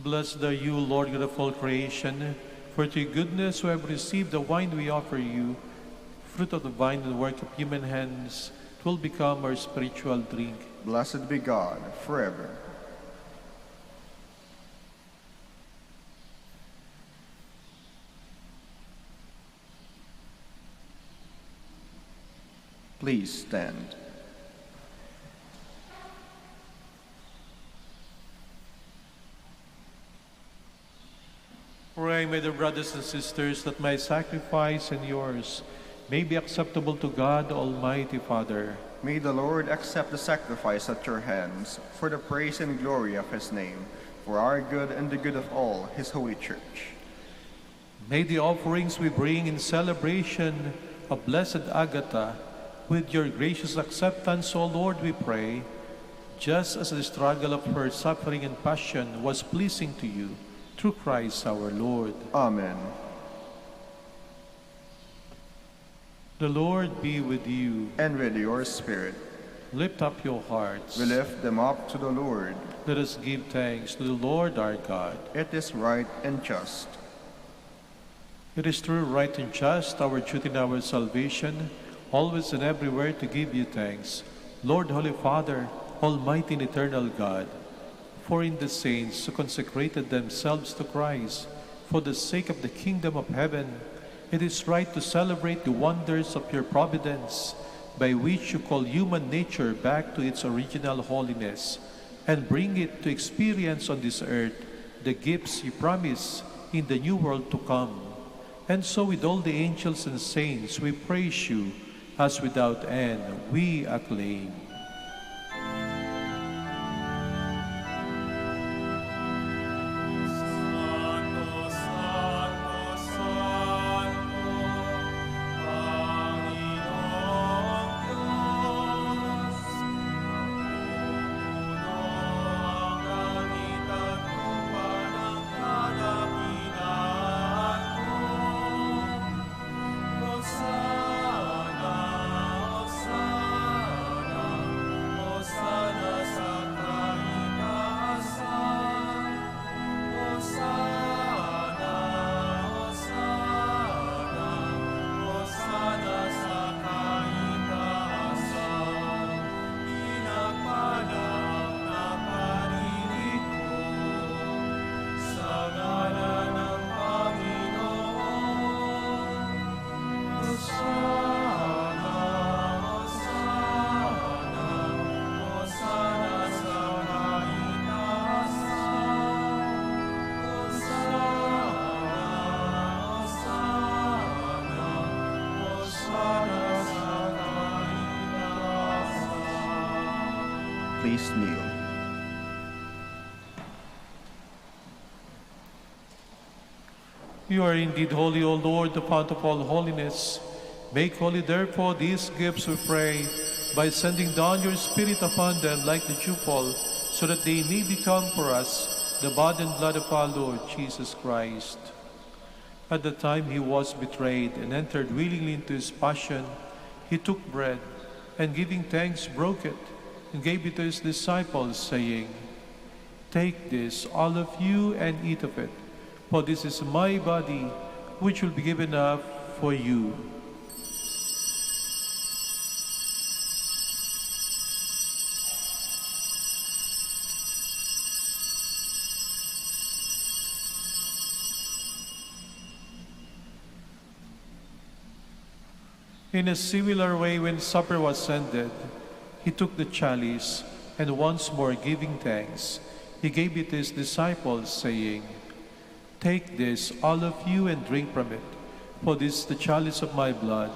Blessed are you, Lord God of all creation, for to your goodness we have received the wine we offer you, fruit of the vine and work of human hands. It will become our spiritual drink. Blessed be God forever. Please stand. Pray, my dear brothers and sisters, that my sacrifice and yours may be acceptable to God, Almighty Father. May the Lord accept the sacrifice at your hands for the praise and glory of his name, for our good and the good of all his holy church. May the offerings we bring in celebration of Blessed Agatha, with your gracious acceptance, O Lord, we pray, just as the struggle of her suffering and passion was pleasing to you, through Christ our Lord. Amen. The Lord be with you. And with your spirit. Lift up your hearts. We lift them up to the Lord. Let us give thanks to the Lord our God. It is right and just. It is true, right, and just, our duty and our salvation, always and everywhere to give you thanks, Lord, Holy Father, Almighty and eternal God. For in the saints who consecrated themselves to Christ, for the sake of the kingdom of heaven, it is right to celebrate the wonders of your providence, by which you call human nature back to its original holiness, and bring it to experience on this earth the gifts you promise in the new world to come. And so with all the angels and saints we praise you, as without end we acclaim. Please kneel. You are indeed holy, O Lord, the fount of all holiness. Make holy, therefore, these gifts, we pray, by sending down your Spirit upon them like the dewfall, so that they may become for us the body and blood of our Lord Jesus Christ. At the time he was betrayed and entered willingly into his passion, he took bread, and giving thanks, broke it, and gave it to his disciples, saying, "Take this, all of you, and eat of it, for this is my body, which will be given up for you." In a similar way, when supper was ended, he took the chalice, and once more giving thanks, he gave it to his disciples, saying, "Take this, all of you, and drink from it, for this is the chalice of my blood,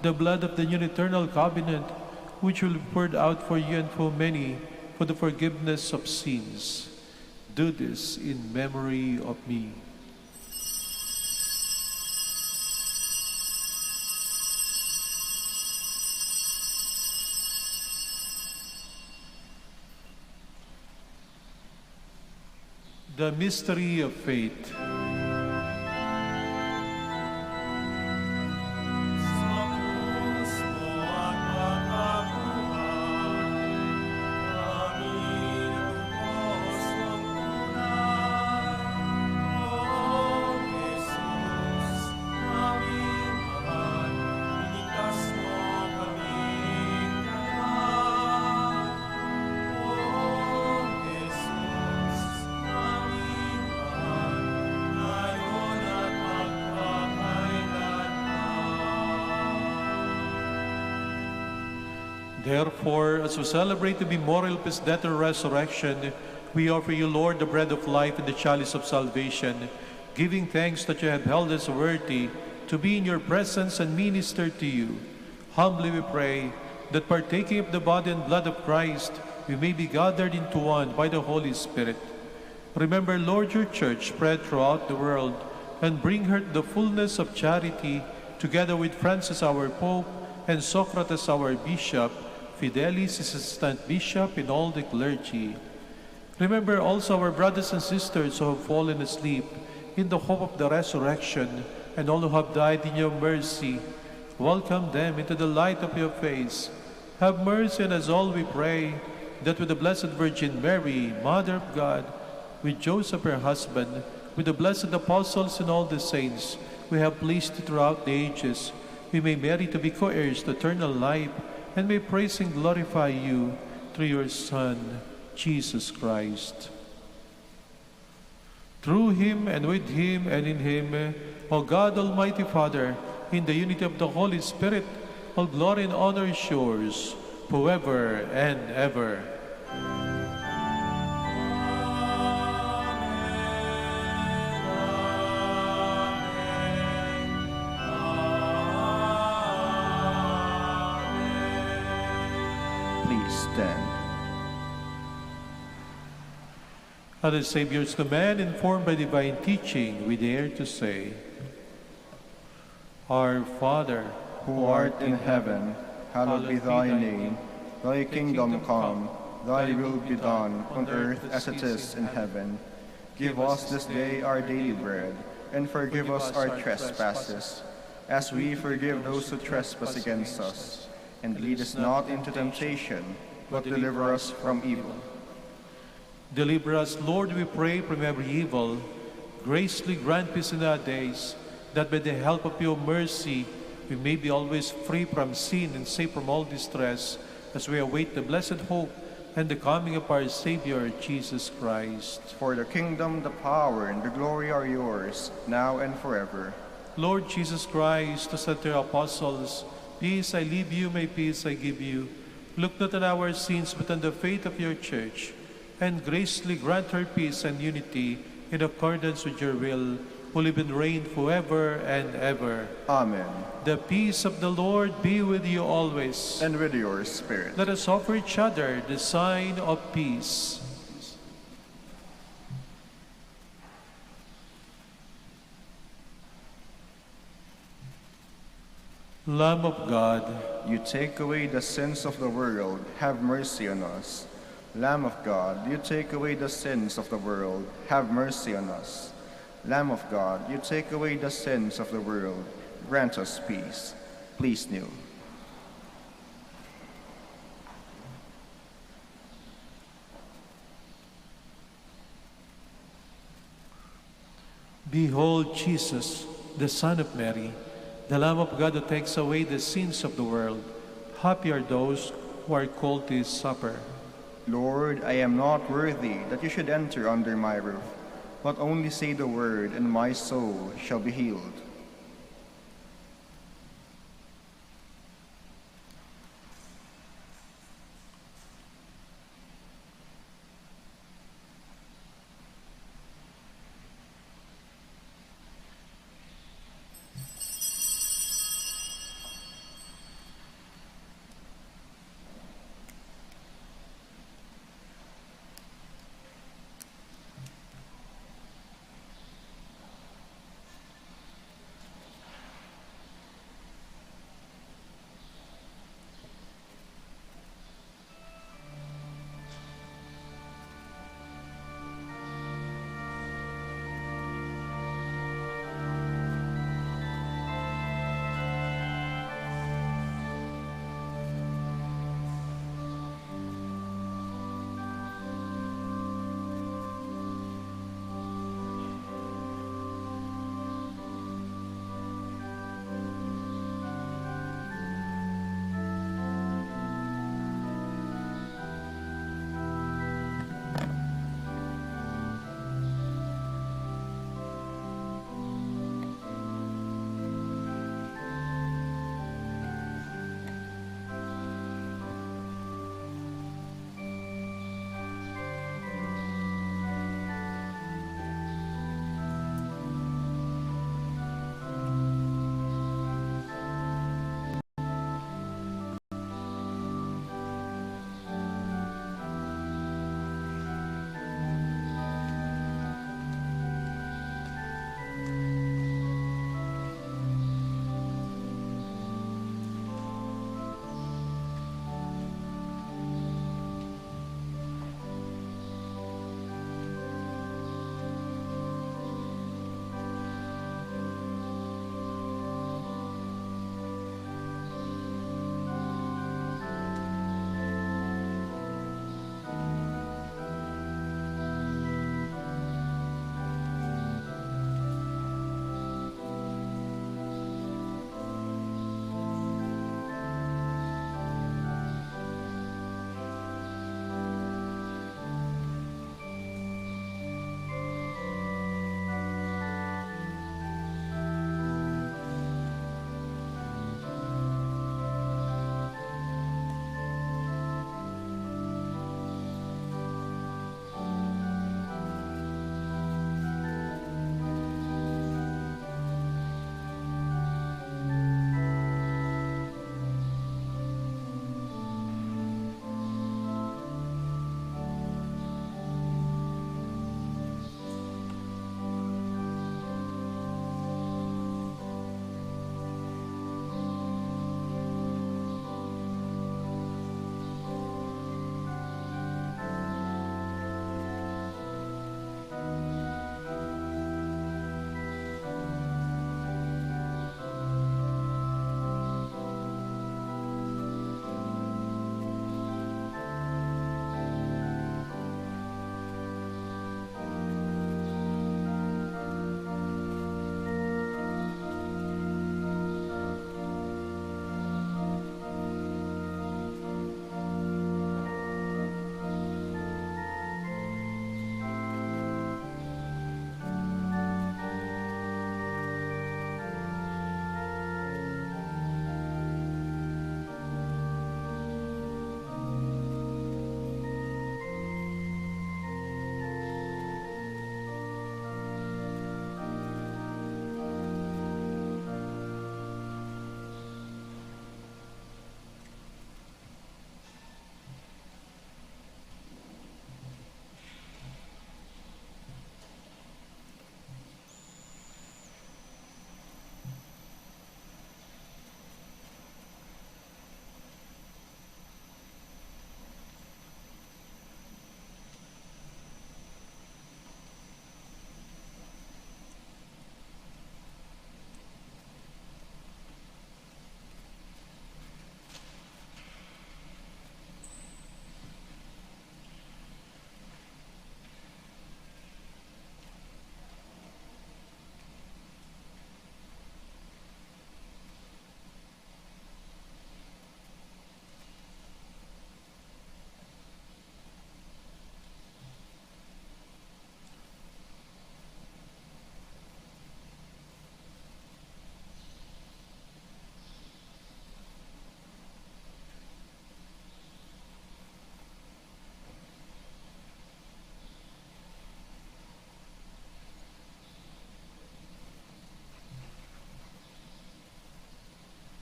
the blood of the new and eternal covenant, which will be poured out for you and for many for the forgiveness of sins. Do this in memory of me." The mystery of faith. Therefore, as we celebrate the memorial of his death and resurrection, we offer you, Lord, the bread of life and the chalice of salvation, giving thanks that you have held us worthy to be in your presence and minister to you. Humbly we pray that partaking of the body and blood of Christ, we may be gathered into one by the Holy Spirit. Remember, Lord, your church spread throughout the world, and bring her to the fullness of charity, together with Francis our Pope, and Socrates our Bishop, Fidelis his assistant bishop, and all the clergy. Remember also our brothers and sisters who have fallen asleep in the hope of the resurrection, and all who have died in your mercy. Welcome them into the light of your face. Have mercy on us all, we pray, that with the Blessed Virgin Mary, Mother of God, with Joseph her husband, with the blessed apostles and all the saints, we have pleased you throughout the ages, we may merit to be co-heirs to eternal life, and may praise and glorify you through your Son, Jesus Christ. Through him, and with him, and in him, O God, Almighty Father, in the unity of the Holy Spirit, all glory and honor is yours, forever and ever. stand. At the Savior's command, informed by divine teaching, we dare to say, Our Father, Who art in heaven, hallowed be thy name. Thy kingdom come, thy will be done, on earth as it is in heaven. Give us this day our daily bread, and forgive us our trespasses, as we forgive those who trespass against us. And lead us not into temptation, but deliver us from evil. deliver us, Lord, we pray, from every evil. Graciously grant peace in our days, that by the help of your mercy, we may be always free from sin and safe from all distress, as we await the blessed hope and the coming of our Savior, Jesus Christ. For the kingdom, the power, and the glory are yours, now and forever. Lord Jesus Christ, who said to your apostles, Peace I leave you, my peace I give you. Look not on our sins, but on the faith of your church, and graciously grant her peace and unity in accordance with your will, who live and reign forever and ever. Amen. The peace of the Lord be with you always. And with your spirit. Let us offer each other the sign of peace. Lamb of God, You take away the sins of the world, have mercy on us. Lamb of God, you take away the sins of the world, have mercy on us. Lamb of God, you take away the sins of the world, grant us peace. Please kneel. behold Jesus, the Son of Mary, the Lamb of God who takes away the sins of the world. Happy are those who are called to his supper. Lord, I am not worthy that you should enter under my roof, but only say the word, and my soul shall be healed.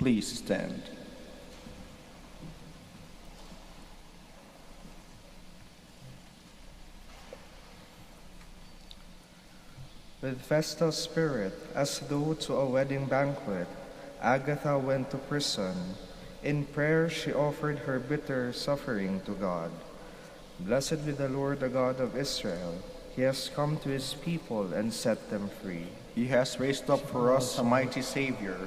Please stand. With festal spirit, as though to a wedding banquet, Agatha went to prison. In prayer she offered her bitter suffering to God. Blessed be the Lord, the God of Israel. He has come to his people and set them free. He has raised up for us a mighty Savior,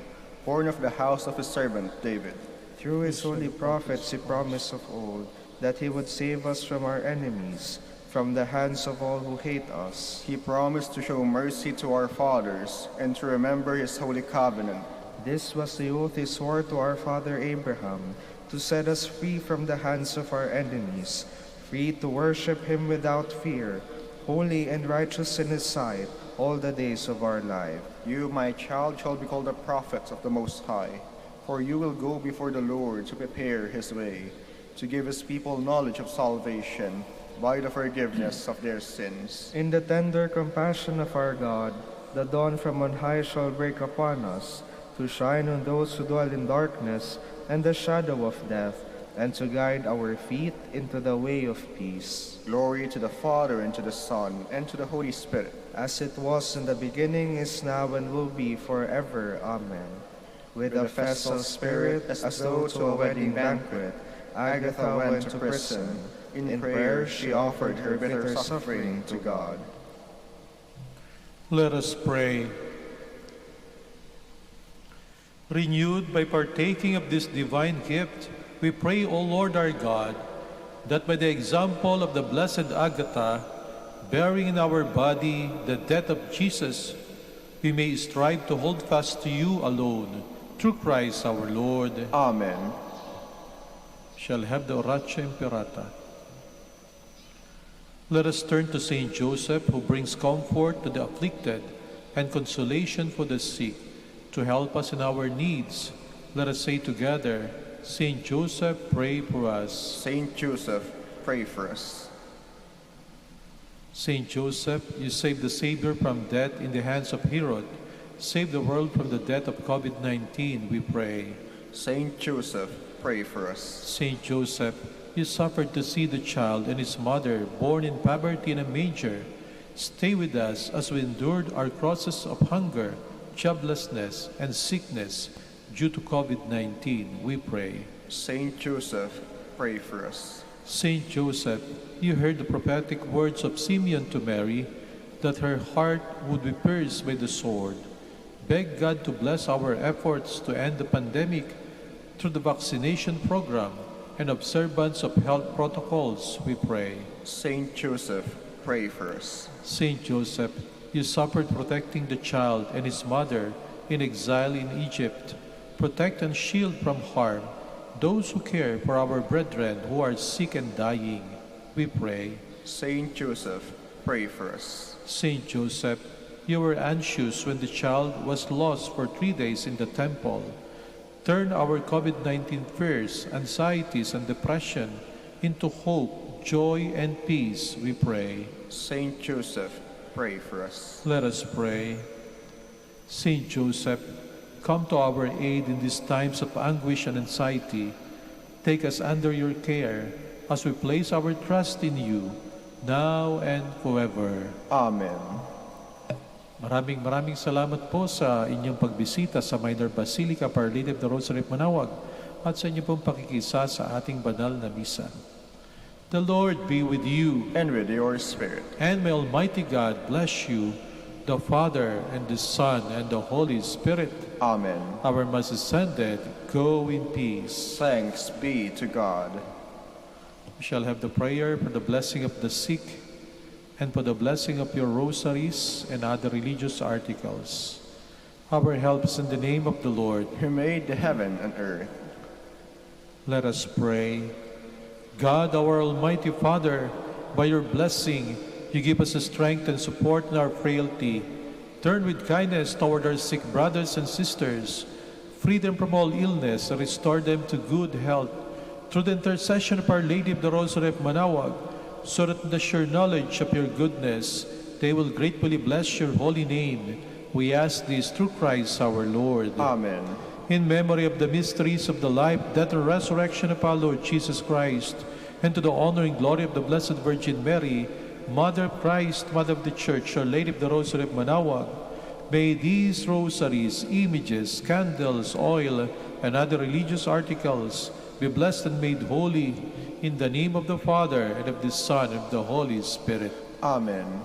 born of the house of his servant David. Through his holy prophets he promised of old that he would save us from our enemies, from the hands of all who hate us. He promised to show mercy to our fathers and to remember his holy covenant. This was the oath he swore to our father Abraham, to set us free from the hands of our enemies, free to worship him without fear, holy and righteous in his sight all the days of our life. You, my child, shall be called a prophet of the Most High, for you will go before the Lord to prepare his way, to give his people knowledge of salvation by the forgiveness of their sins. In the tender compassion of our God, the dawn from on high shall break upon us, to shine on those who dwell in darkness and the shadow of death, and to guide our feet into the way of peace. Glory to the Father, and to the Son, and to the Holy Spirit. As it was in the beginning, is now, and will be forever. Amen. With a festal spirit, as though to a wedding banquet, Agatha went to prison. In prayer she offered her bitter suffering to God. Let us pray. Renewed by partaking of this divine gift, we pray, O Lord our God, that by the example of the blessed Agatha, bearing in our body the death of Jesus, we may strive to hold fast to you alone, through Christ our Lord. Amen. Shall have the Oratio Imperata. Let us turn to Saint Joseph, who brings comfort to the afflicted and consolation for the sick, to help us in our needs. Let us say together, Saint Joseph, pray for us. Saint Joseph, pray for us. Saint Joseph, you saved the Savior from death in the hands of Herod. Save the world from the death of COVID-19, we pray. Saint Joseph, pray for us. Saint Joseph, you suffered to see the child and his mother born in poverty in a manger. Stay with us as we endured our crosses of hunger, joblessness, and sickness due to COVID-19, we pray. Saint Joseph, pray for us. Saint Joseph, you heard the prophetic words of Simeon to Mary, that her heart would be pierced by the sword. Beg God to bless our efforts to end the pandemic through the vaccination program and observance of health protocols, we pray. Saint Joseph, pray for us. Saint Joseph, you suffered protecting the child and his mother in exile in Egypt. Protect and shield from harm those who care for our brethren who are sick and dying, we pray. Saint Joseph, pray for us. Saint Joseph, you were anxious when the child was lost for 3 days in the temple. Turn our COVID-19 fears, anxieties, and depression into hope, joy, and peace, we pray. Saint Joseph, pray for us. Let us pray. Saint Joseph, come to our aid in these times of anguish and anxiety. Take us under your care as we place our trust in you, now and forever. Amen. Maraming salamat po sa inyong pagbisita sa Minor Basilica of Our Lady of the Rosary of Manaoag at sa inyong pong pakikisa sa ating banal na misa. The Lord be with you. And with your spirit. And may Almighty God bless you, the Father, and the Son, and the Holy Spirit. Amen. Our Mass is ended. Go in peace. Thanks be to God. We shall have the prayer for the blessing of the sick and for the blessing of your rosaries and other religious articles. Our help is in the name of the Lord, who made the heaven and earth. Let us pray. God, our Almighty Father, by your blessing, you give us the strength and support in our frailty. Turn with kindness toward our sick brothers and sisters. Free them from all illness and restore them to good health through the intercession of Our Lady of the Rosary of Manaoag, so that in the sure knowledge of your goodness, they will gratefully bless your holy name. We ask this through Christ our Lord. Amen. in memory of the mysteries of the life, death, and resurrection of our Lord Jesus Christ, and to the honor and glory of the Blessed Virgin Mary, Mother of Christ, Mother of the Church, Our Lady of the Rosary of Manaoag, may these rosaries, images, candles, oil, and other religious articles be blessed and made holy in the name of the Father, and of the Son, and of the Holy Spirit. Amen.